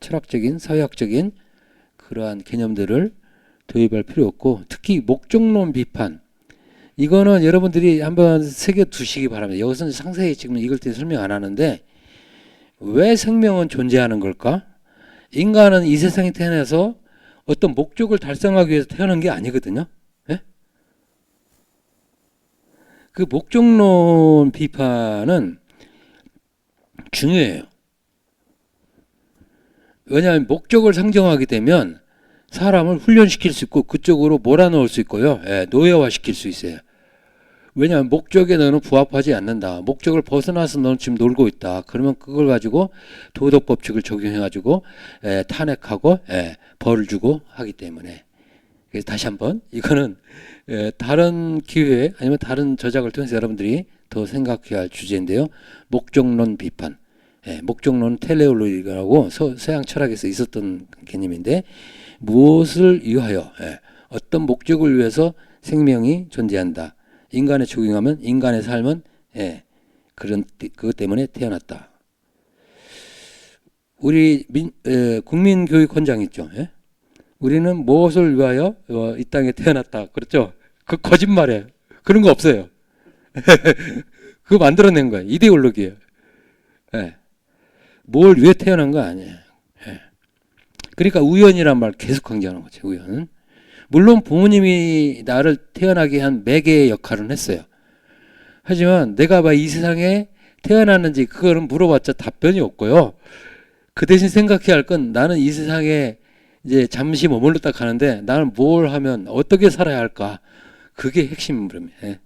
철학적인, 사회학적인 그러한 개념들을 도입할 필요 없고, 특히 목적론 비판. 이거는 여러분들이 한번 새겨 두시기 바랍니다. 여기서는 상세히 지금 이걸 때 설명 안 하는데, 왜 생명은 존재하는 걸까? 인간은 이 세상에 태어나서 어떤 목적을 달성하기 위해서 태어난 게 아니거든요. 예? 그 목적론 비판은 중요해요. 왜냐하면 목적을 상정하게 되면 사람을 훈련시킬 수 있고 그쪽으로 몰아넣을 수 있고요. 노예화시킬 수 있어요. 왜냐하면 목적에 너는 부합하지 않는다. 목적을 벗어나서 너는 지금 놀고 있다. 그러면 그걸 가지고 도덕법칙을 적용해가지고 탄핵하고 벌을 주고 하기 때문에. 그래서 다시 한번 이거는 다른 기회에 아니면 다른 저작을 통해서 여러분들이 더 생각해야 할 주제인데요. 목적론 비판. 목적론 텔레올로기라고 서양 철학에서 있었던 개념인데 무엇을 위하여 어떤 목적을 위해서 생명이 존재한다. 인간에 적용하면 인간의 삶은 그것 때문에 태어났다. 우리 국민교육헌장 있죠. 우리는 무엇을 위하여 이 땅에 태어났다. 그렇죠? 그 거짓말이에요. 그런 거 없어요. 그거 만들어낸 거예요. 이데올로기예요. 뭘 위해 태어난 거 아니에요. 그러니까 우연이란 말 계속 강조하는 거죠. 우연은. 물론 부모님이 나를 태어나게 한 매개의 역할은 했어요. 하지만 내가 이 세상에 태어났는지 그거는 물어봤자 답변이 없고요. 그 대신 생각해야 할 건 나는 이 세상에 이제 잠시 머물렀다 가는데 나는 뭘 하면 어떻게 살아야 할까? 그게 핵심입니다. 예.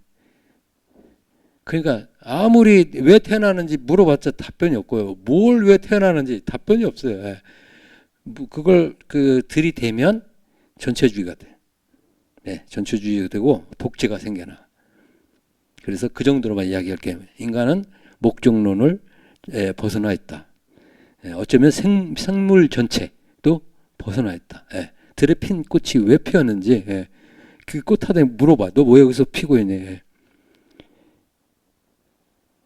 그러니까 아무리 왜 태어나는지 물어봤자 답변이 없고요. 뭘 왜 태어나는지 답변이 없어요. 예. 그걸 들이대면 전체주의가 돼. 네, 전체주의가 되고 독재가 생겨나. 그래서 그 정도로만 이야기할게요. 인간은 목적론을 벗어나 있다. 어쩌면 생물 전체도 벗어나 있다. 들에 핀 꽃이 왜 피었는지 그 꽃한테 물어봐. 너 왜 여기서 피고 있니?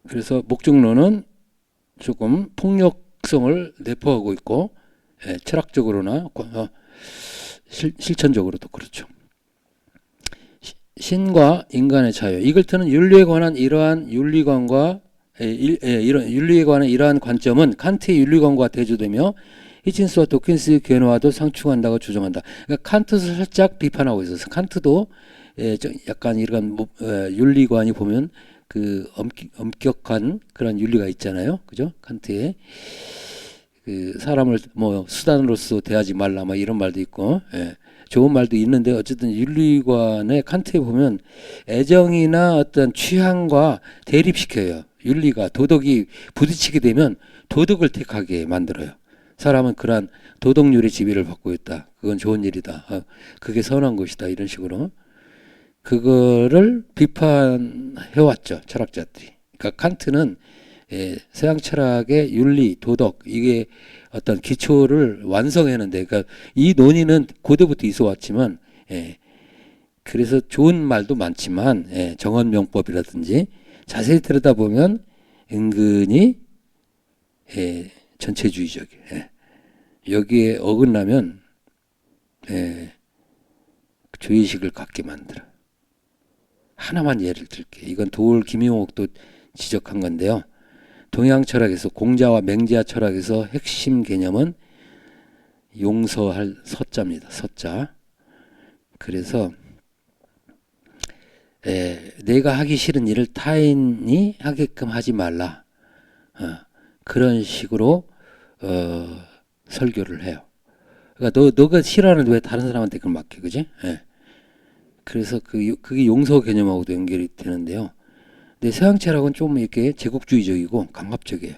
그래서 목적론은 조금 폭력성을 내포하고 있고 철학적으로나 실천적으로도 그렇죠. 신과 인간의 자유. 이글트는 윤리에 관한 이러한 윤리관과 이런 윤리에 관한 이러한 관점은 칸트의 윤리관과 대조되며 히친스와 도킨스의 견해와도 상충한다고 주장한다. 그러니까 칸트도 살짝 비판하고 있어서 칸트도 약간 이런 윤리관이 보면 그 엄격한 그런 윤리가 있잖아요, 그죠? 칸트에 그 사람을 뭐 수단으로서 대하지 말라, 막 이런 말도 있고, 좋은 말도 있는데 어쨌든 윤리관의 칸트에 보면 애정이나 어떤 취향과 대립시켜요. 윤리가 도덕이 부딪히게 되면 도덕을 택하게 만들어요. 사람은 그러한 도덕률의 지배를 받고 있다. 그건 좋은 일이다. 그게 선한 것이다. 이런 식으로 그거를 비판해왔죠, 철학자들이. 그러니까 칸트는 서양 철학의 윤리, 도덕 이게 어떤 기초를 완성했는데, 그러니까 이 논의는 고대부터 있어왔지만, 그래서 좋은 말도 많지만 정언명법이라든지 자세히 들여다보면 은근히 전체주의적이에요. 여기에 어긋나면 죄의식을 갖게 만들어. 하나만 예를 들게. 이건 도울 김용옥도 지적한 건데요. 동양 철학에서 공자와 맹자 철학에서 핵심 개념은 용서할 서자입니다. 서자. 그래서 내가 하기 싫은 일을 타인이 하게끔 하지 말라. 그런 식으로 설교를 해요. 그러니까 너가 싫어하는데 왜 다른 사람한테 그걸 맡겨, 그지? 그래서 그게 용서 개념하고도 연결이 되는데요. 근데 서양 철학은 좀 이렇게 제국주의적이고 강압적이에요.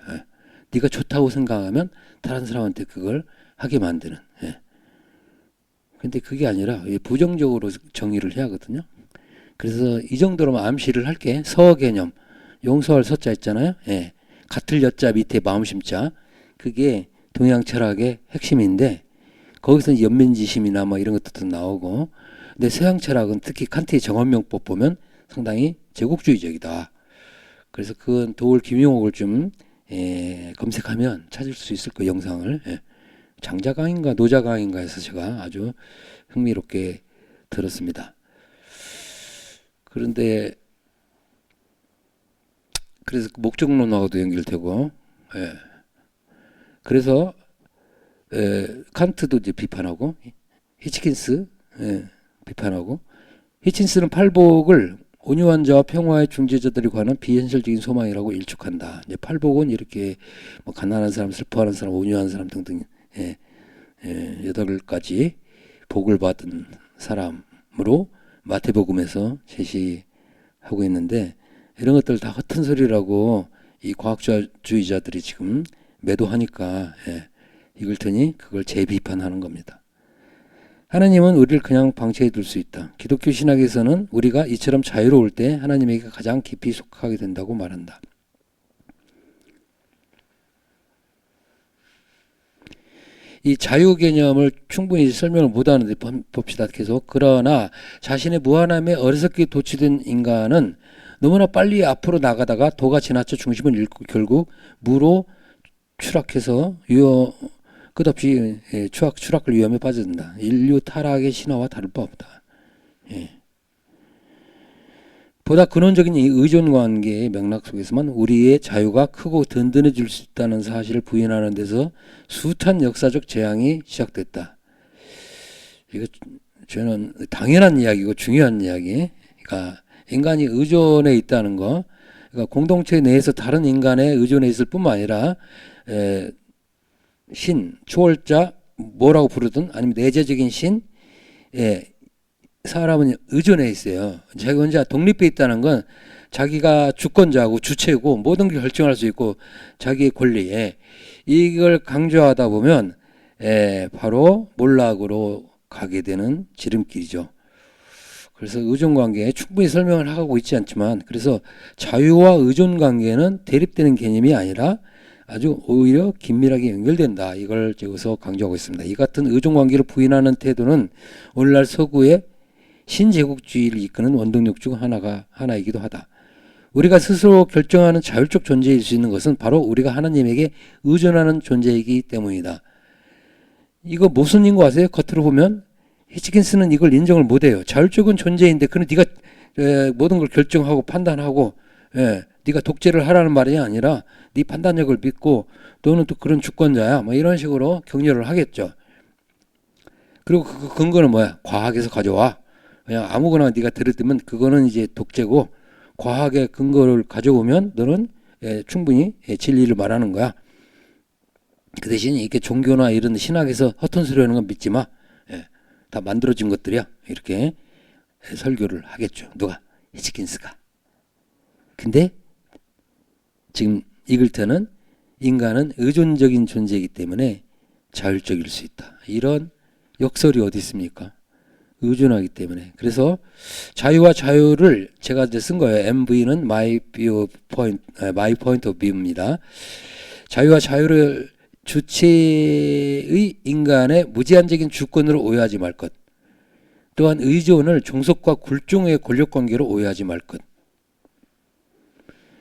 네가 좋다고 생각하면 다른 사람한테 그걸 하게 만드는. 근데 그게 아니라 부정적으로 정의를 해야 하거든요. 그래서 이 정도로만 암시를 할게. 서 개념, 용서할 서자 있잖아요. 같을 여자 밑에 마음심자. 그게 동양 철학의 핵심인데 거기서 연민지심이나 뭐 이런 것도 나오고. 근데 서양 철학은 특히 칸트의 정언명법 보면 상당히 제국주의적이다. 그래서 그건 도울 김용옥을 좀 검색하면 찾을 수 있을 거예요, 영상을. 장자강인가 노자강인가 해서 제가 아주 흥미롭게 들었습니다. 그런데 그래서 목적론하고도 연결되고, 그래서 칸트도 이제 비판하고 히치킨스 비판하고, 히친스는 팔복을 온유한 자와 평화의 중재자들이 관한 비현실적인 소망이라고 일축한다. 이제 팔복은 이렇게 뭐 가난한 사람, 슬퍼하는 사람, 온유한 사람 등등 8가지 복을 받은 사람으로 마태복음에서 제시하고 있는데, 이런 것들 다 허튼 소리라고 이 과학주의자들이 지금 매도하니까 이글턴이 그걸 재비판하는 겁니다. 하나님은 우리를 그냥 방치해 둘 수 있다. 기독교 신학에서는 우리가 이처럼 자유로울 때 하나님에게 가장 깊이 속하게 된다고 말한다. 이 자유 개념을 충분히 설명을 못하는데 봅시다. 계속. 그러나 자신의 무한함에 어리석게 도취된 인간은 너무나 빨리 앞으로 나가다가 도가 지나쳐 중심을 잃고 결국 무로 추락해서 끝없이 추락을 위험에 빠진다. 인류 타락의 신화와 다를 바 없다. 보다 근원적인 이 의존관계의 맥락 속에서만 우리의 자유가 크고 든든해질 수 있다는 사실을 부인하는 데서 숱한 역사적 재앙이 시작됐다. 이거 저는 당연한 이야기고 중요한 이야기. 그러니까 인간이 의존에 있다는 거. 그러니까 공동체 내에서 다른 인간에 의존해 있을 뿐만 아니라 신, 초월자 뭐라고 부르든 아니면 내재적인 신, 사람은 의존해 있어요. 자기 혼자 독립해 있다는 건 자기가 주권자고 주체고 모든 걸 결정할 수 있고 자기의 권리에 이걸 강조하다 보면 바로 몰락으로 가게 되는 지름길이죠. 그래서 의존 관계에 충분히 설명을 하고 있지 않지만 그래서 자유와 의존 관계는 대립되는 개념이 아니라 아주 오히려 긴밀하게 연결된다. 이걸 여기서 강조하고 있습니다. 이 같은 의존 관계를 부인하는 태도는 오늘날 서구의 신제국주의를 이끄는 원동력 중 하나이기도 하다. 우리가 스스로 결정하는 자율적 존재일 수 있는 것은 바로 우리가 하나님에게 의존하는 존재이기 때문이다. 이거 무슨 인거 아세요? 겉으로 보면 히치킨스는 이걸 인정을 못해요. 자율적인 존재인데 그는 네가 모든 걸 결정하고 판단하고 네가 독재를 하라는 말이 아니라 네 판단력을 믿고 너는 또 그런 주권자야. 뭐 이런 식으로 격려를 하겠죠. 그리고 그 근거는 뭐야? 과학에서 가져와. 그냥 아무거나 네가 들으면 그거는 이제 독재고 과학의 근거를 가져오면 너는 충분히 진리를 말하는 거야. 그 대신 이렇게 종교나 이런 신학에서 허튼 소리 하는 건 믿지 마. 다 만들어진 것들이야. 이렇게 설교를 하겠죠. 누가? 히치킨스가. 근데 지금 이글턴은 인간은 의존적인 존재이기 때문에 자율적일 수 있다. 이런 역설이 어디 있습니까? 의존하기 때문에. 그래서 자유와 자유를 제가 이제 쓴 거예요. MV는 my point of view입니다. 자유와 자유를 주체의 인간의 무제한적인 주권으로 오해하지 말 것. 또한 의존을 종속과 굴종의 권력관계로 오해하지 말 것.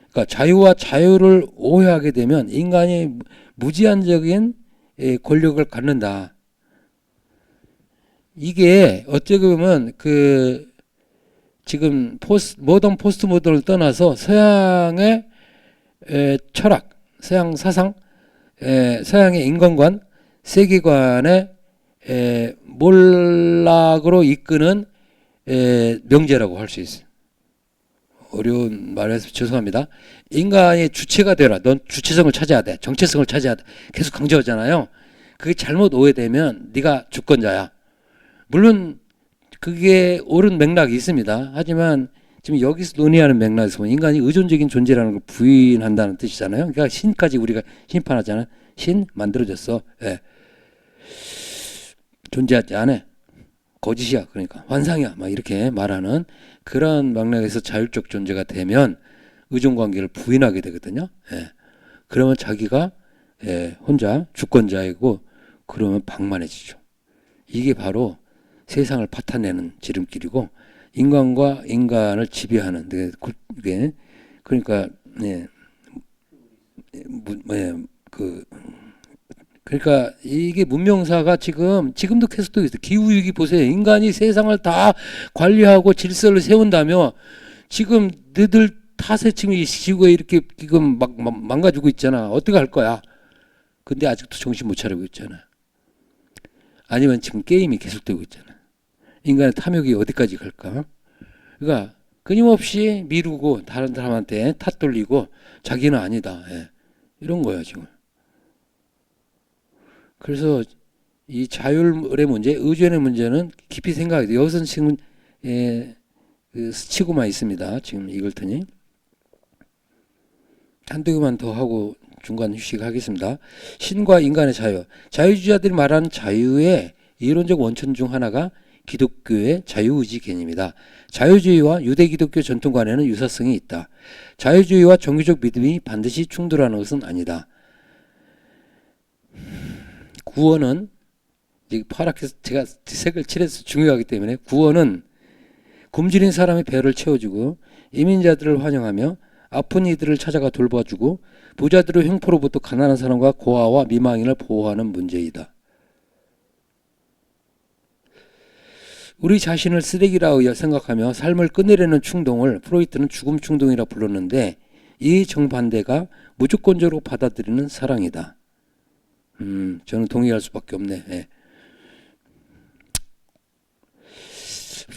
그러니까 자유와 자유를 오해하게 되면 인간이 무제한적인 권력을 갖는다. 이게 어떻게 보면 그 지금 모던 포스트 모던을 떠나서 서양의 철학, 서양 사상, 서양의 인간관, 세계관의 몰락으로 이끄는 명제라고 할 수 있어요. 어려운 말해서 죄송합니다. 인간의 주체가 되라. 넌 주체성을 찾아야 돼. 정체성을 찾아야 돼. 계속 강조하잖아요. 그게 잘못 오해되면 네가 주권자야. 물론 그게 옳은 맥락이 있습니다. 하지만 지금 여기서 논의하는 맥락에서 보면 인간이 의존적인 존재라는 걸 부인한다는 뜻이잖아요. 그러니까 신까지 우리가 심판하잖아요. 신 만들어졌어. 존재하지 않아. 거짓이야. 그러니까 환상이야. 막 이렇게 말하는 그런 맥락에서 자율적 존재가 되면 의존 관계를 부인하게 되거든요. 그러면 자기가 혼자 주권자이고 그러면 방만해지죠. 이게 바로 세상을 파탄내는 지름길이고 인간과 인간을 지배하는 그러니까 그러니까 이게 문명사가 지금도 계속되고 있어요. 기후위기 보세요. 인간이 세상을 다 관리하고 질서를 세운다며 지금 너희들 탓에 지금 이 지구가 이렇게 지금 막 망가지고 있잖아. 어떻게 할 거야? 근데 아직도 정신 못 차리고 있잖아. 아니면 지금 게임이 계속되고 있잖아. 인간의 탐욕이 어디까지 갈까? 그러니까 끊임없이 미루고 다른 사람한테 탓 돌리고 자기는 아니다. 이런 거야 지금. 그래서 이 자율의 문제, 의존의 문제는 깊이 생각해야 돼. 여기서는 지금 스치고만 있습니다. 지금 이글턴이. 한두 개만 더 하고 중간 휴식하겠습니다. 신과 인간의 자유. 자유주의자들이 말하는 자유의 이론적 원천 중 하나가 기독교의 자유의지 개념이다. 자유주의와 유대 기독교 전통 간에는 유사성이 있다. 자유주의와 종교적 믿음이 반드시 충돌하는 것은 아니다. 구원은 파랗게 제가 색을 칠해서 중요하기 때문에 구원은 굶주린 사람의 배를 채워주고 이민자들을 환영하며 아픈 이들을 찾아가 돌봐주고 부자들의 횡포로부터 가난한 사람과 고아와 미망인을 보호하는 문제이다. 우리 자신을 쓰레기라고 생각하며 삶을 끝내려는 충동을 프로이트는 죽음 충동이라 불렀는데 이 정반대가 무조건적으로 받아들이는 사랑이다. 저는 동의할 수밖에 없네.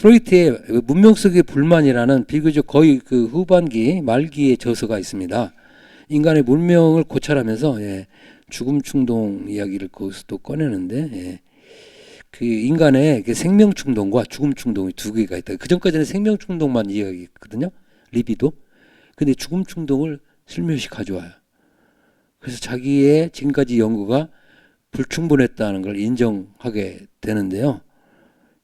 프로이트의 문명 속의 불만이라는 비교적 거의 그 후반기 말기의 저서가 있습니다. 인간의 문명을 고찰하면서 죽음 충동 이야기를 거기서 또 꺼내는데 그 인간의 그 생명 충동과 죽음 충동이 두 개가 있다. 그 전까지는 생명 충동만 이야기했거든요. 리비도. 근데 죽음 충동을 슬며시 가져와요. 그래서 자기의 지금까지 연구가 불충분했다는 걸 인정하게 되는데요.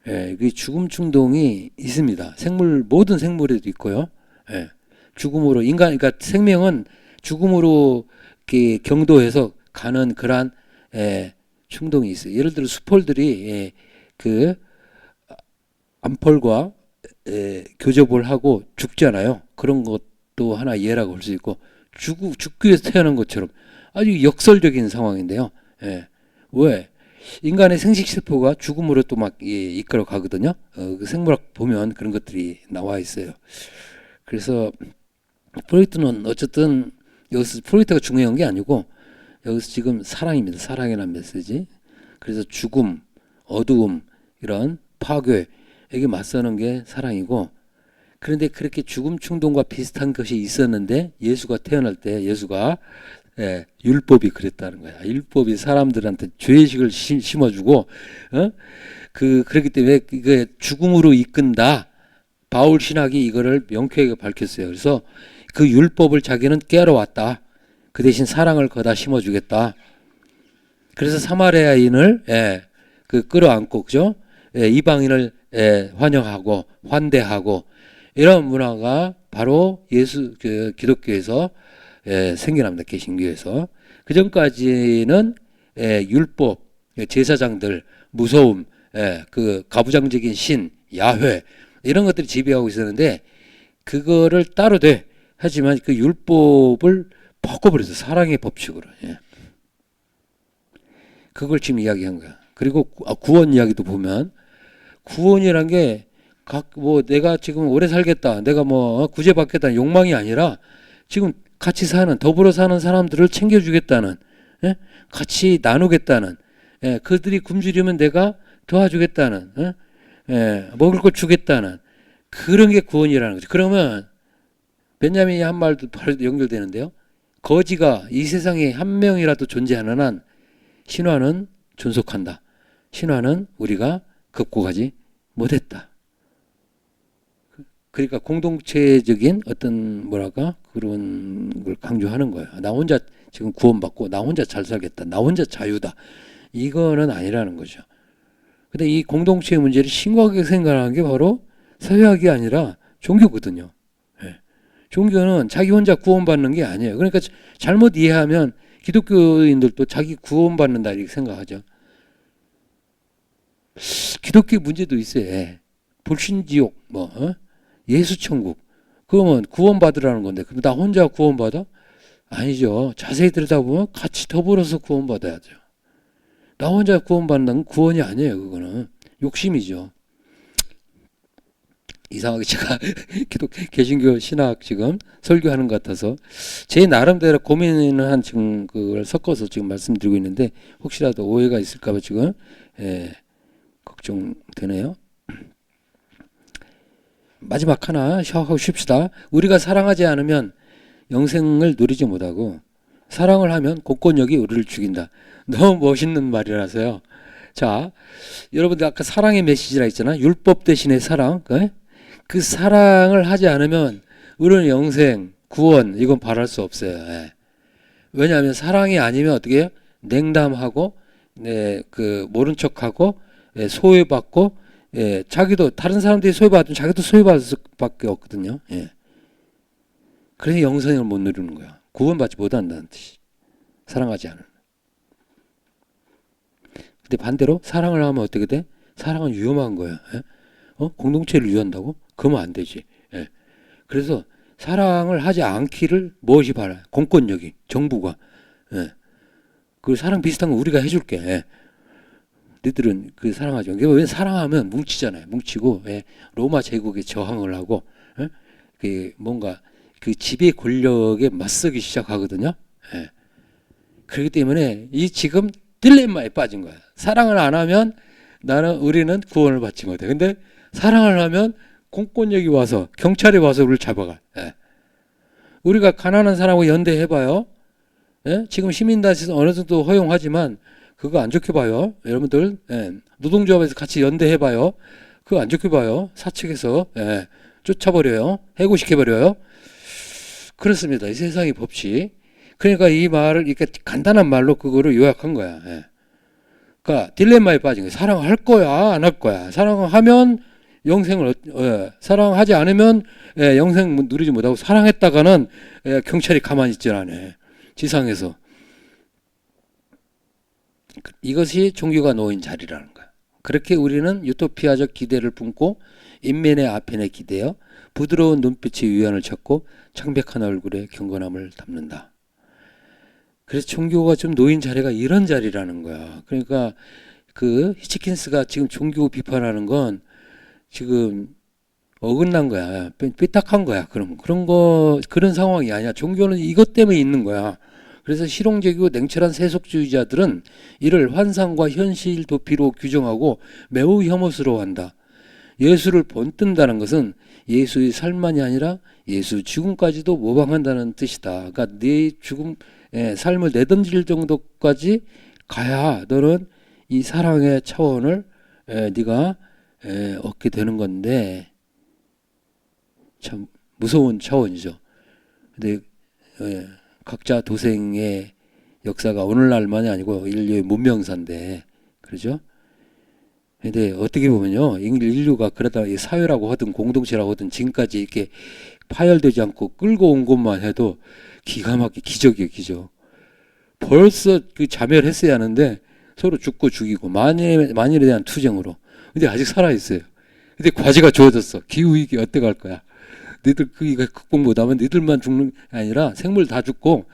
그 죽음 충동이 있습니다. 모든 생물에도 있고요. 죽음으로 그러니까 생명은 죽음으로 이렇게 경도해서 가는 그러한 충동이 있어요. 예를 들어 수폴들이 그 암펄과 교접을 하고 죽잖아요. 그런 것도 하나 예라고 볼 수 있고 죽기 위해서 태어난 것처럼 아주 역설적인 상황인데요. 왜? 인간의 생식세포가 죽음으로 또 막 이끌어 가거든요. 그 생물학 보면 그런 것들이 나와 있어요. 그래서 프로이트는 어쨌든 여기서 프로이트가 중요한 게 아니고 여기서 지금 사랑입니다. 사랑이라는 메시지. 그래서 죽음, 어두움, 이런 파괴에게 맞서는 게 사랑이고, 그런데 그렇게 죽음 충동과 비슷한 것이 있었는데 예수가 태어날 때 예수가 율법이 그랬다는 거야. 율법이 사람들한테 죄의식을 심어주고, 그렇기 때문에 이게 죽음으로 이끈다. 바울 신학이 이거를 명쾌하게 밝혔어요. 그래서 그 율법을 자기는 깨러 왔다. 그 대신 사랑을 거다 심어주겠다. 그래서 사마리아인을 그 끌어안고, 그죠? 이방인을 환영하고 환대하고 이런 문화가 바로 그 기독교에서 생겨납니다. 개신교에서. 그 전까지는 율법, 제사장들, 무서움, 그 가부장적인 신, 야훼 이런 것들이 지배하고 있었는데 그거를 따로 돼. 하지만 그 율법을 바꿔버렸어. 사랑의 법칙으로. 그걸 지금 이야기한 거야. 그리고 구원 이야기도 보면 구원이란 게 내가 지금 오래 살겠다. 내가 구제받겠다는 욕망이 아니라 지금 같이 더불어 사는 사람들을 챙겨주겠다는, 같이 나누겠다는, 그들이 굶주리면 내가 도와주겠다는, 먹을 것 주겠다는 그런 게 구원이라는 거죠. 그러면 벤자민이 한 말도 바로 연결되는데요. 거지가 이 세상에 한 명이라도 존재하는 한 신화는 존속한다. 신화는 우리가 극복하지 못했다. 그러니까 공동체적인 어떤 그런 걸 강조하는 거예요. 나 혼자 지금 구원받고 나 혼자 잘 살겠다. 나 혼자 자유다. 이거는 아니라는 거죠. 근데 이 공동체의 문제를 심각하게 생각하는 게 바로 사회학이 아니라 종교거든요. 종교는 자기 혼자 구원받는 게 아니에요. 그러니까 잘못 이해하면 기독교인들도 자기 구원받는다 이렇게 생각하죠. 기독교 문제도 있어요. 불신지옥, 예수천국. 그러면 구원받으라는 건데, 그럼 나 혼자 구원받아? 아니죠. 자세히 들여다보면 같이 더불어서 구원받아야죠. 나 혼자 구원받는 건 구원이 아니에요. 그거는 욕심이죠. 이상하게 제가 개신교 신학 지금 설교하는 것 같아서 제 나름대로 고민을 한 지금 그걸 섞어서 지금 말씀드리고 있는데 혹시라도 오해가 있을까봐 지금 걱정되네요. 마지막 하나 하고 쉽시다. 우리가 사랑하지 않으면 영생을 누리지 못하고 사랑을 하면 공권력이 우리를 죽인다. 너무 멋있는 말이라서요. 자, 여러분들 아까 사랑의 메시지라 했잖아. 율법 대신에 사랑. 그 사랑을 하지 않으면 우리는 영생, 구원 이건 바랄 수 없어요. 왜냐하면 사랑이 아니면 어떻게 해요? 냉담하고 모른 척하고 소외받고 자기도 다른 사람들이 소외받으면 자기도 소외받을 수밖에 없거든요. 그래서 영생을 못 누리는 거야. 구원받지 못한다는 뜻이. 사랑하지 않으면. 근데 반대로 사랑을 하면 어떻게 돼? 사랑은 위험한 거야. 공동체를 위한다고? 그러면 안 되지. 그래서 사랑을 하지 않기를 무엇이 바라요? 공권력이, 정부가. 그 사랑 비슷한 거 우리가 해줄게. 너희들은 그 사랑하지. 왜 사랑하면 뭉치잖아요. 뭉치고 로마 제국에 저항을 하고 그 뭔가 그 지배 권력에 맞서기 시작하거든요. 그렇기 때문에 이 지금 딜레마에 빠진 거야. 사랑을 안 하면 우리는 구원을 받지 못해. 근데 사랑을 하면 공권력이 와서 경찰이 와서 우리를 잡아가. 예. 우리가 가난한 사람하고 연대해봐요. 예? 지금 시민단체에서 어느 정도 허용하지만 그거 안 좋게 봐요. 여러분들 예. 노동조합에서 같이 연대해봐요. 그거 안 좋게 봐요. 사측에서 예. 쫓아버려요. 해고시켜버려요. 그렇습니다. 이 세상의 법칙. 그러니까 이 말을 이렇게 간단한 말로 그거를 요약한 거야. 예. 그러니까 딜레마에 빠진 거야. 사랑할 거야, 안 할 거야. 사랑하면 영생을 사랑하지 않으면 영생 누리지 못하고 사랑했다가는 경찰이 가만히 있질 않아. 지상에서. 이것이 종교가 놓인 자리라는 거야. 그렇게 우리는 유토피아적 기대를 품고 인면의 아편에 기대어 부드러운 눈빛의 위안을 찾고 창백한 얼굴에 경건함을 담는다. 그래서 종교가 좀 놓인 자리가 이런 자리라는 거야. 그러니까 그 히치킨스가 지금 종교 비판하는 건 지금 어긋난 거야. 삐딱한 거야. 그런 상황이 아니야. 종교는 이것 때문에 있는 거야. 그래서 실용적이고 냉철한 세속주의자들은 이를 환상과 현실 도피로 규정하고 매우 혐오스러워한다. 예수를 본뜬다는 것은 예수의 삶만이 아니라 예수 죽음까지도 모방한다는 뜻이다. 그러니까 네 죽음, 삶을 내던질 정도까지 가야 너는 이 사랑의 차원을 네가 얻게 되는 건데 참 무서운 차원이죠. 근데 각자 도생의 역사가 오늘날만이 아니고 인류의 문명사인데 그러죠? 근데 어떻게 보면요, 인류가 그러다 이 사회라고 하든 공동체라고 하든 지금까지 이렇게 파열되지 않고 끌고 온 것만 해도 기가 막히게 기적이에요, 기적. 벌써 그 자멸했어야 하는데 서로 죽고 죽이고 만일에 대한 투쟁으로. 근데 아직 살아 있어요. 근데 과제가 주어졌어. 기후 위기 어떻게 할 거야? 너희들 그거 극복 못하면 너희들만 죽는 게 아니라 생물 다 죽고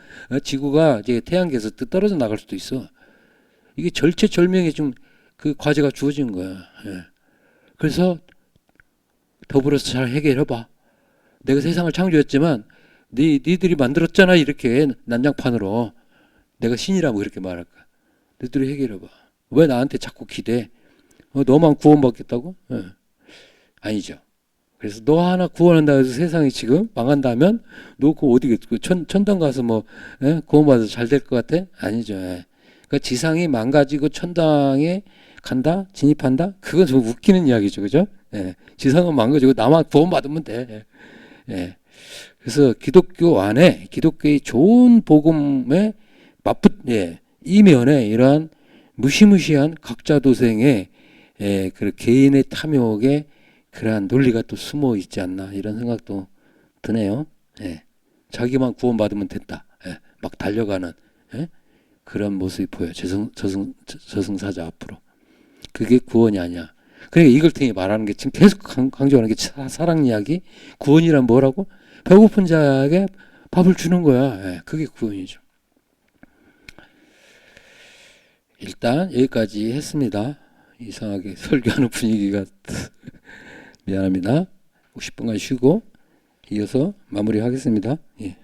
지구가 이제 태양계에서 떨어져 나갈 수도 있어. 이게 절체절명의 좀 그 과제가 주어진 거야. 예. 그래서 더불어서 잘 해결해봐. 내가 세상을 창조했지만 니들이 만들었잖아. 이렇게 난장판으로. 내가 신이라고 이렇게 말할 거야. 너희들이 해결해봐. 왜 나한테 자꾸 기대? 너만 구원받겠다고? 예. 아니죠. 그래서 너 하나 구원한다 해서 세상이 지금 망한다면 너 그거 어디 천당 가서 뭐 구원받아서 잘 될 것 같아? 아니죠. 예. 그러니까 지상이 망가지고 천당에 간다? 진입한다? 그건 좀 웃기는 이야기죠. 그죠? 예. 지상은 망가지고 나만 구원받으면 돼. 예. 그래서 기독교 안에 기독교의 좋은 복음의 이면에 이러한 무시무시한 각자 도생의 그 개인의 탐욕에 그러한 논리가 또 숨어 있지 않나 이런 생각도 드네요. 예. 자기만 구원받으면 됐다. 예. 막 달려가는 그런 모습이 보여요. 저승사자 앞으로. 그게 구원이 아니야. 그러니까 이글탱이 말하는 게 지금 계속 강조하는 게 사랑 이야기. 구원이란 뭐라고? 배고픈 자에게 밥을 주는 거야. 예. 그게 구원이죠. 일단 여기까지 했습니다. 이상하게 설교하는 분위기가 미안합니다. 50분간 쉬고 이어서 마무리하겠습니다. 예.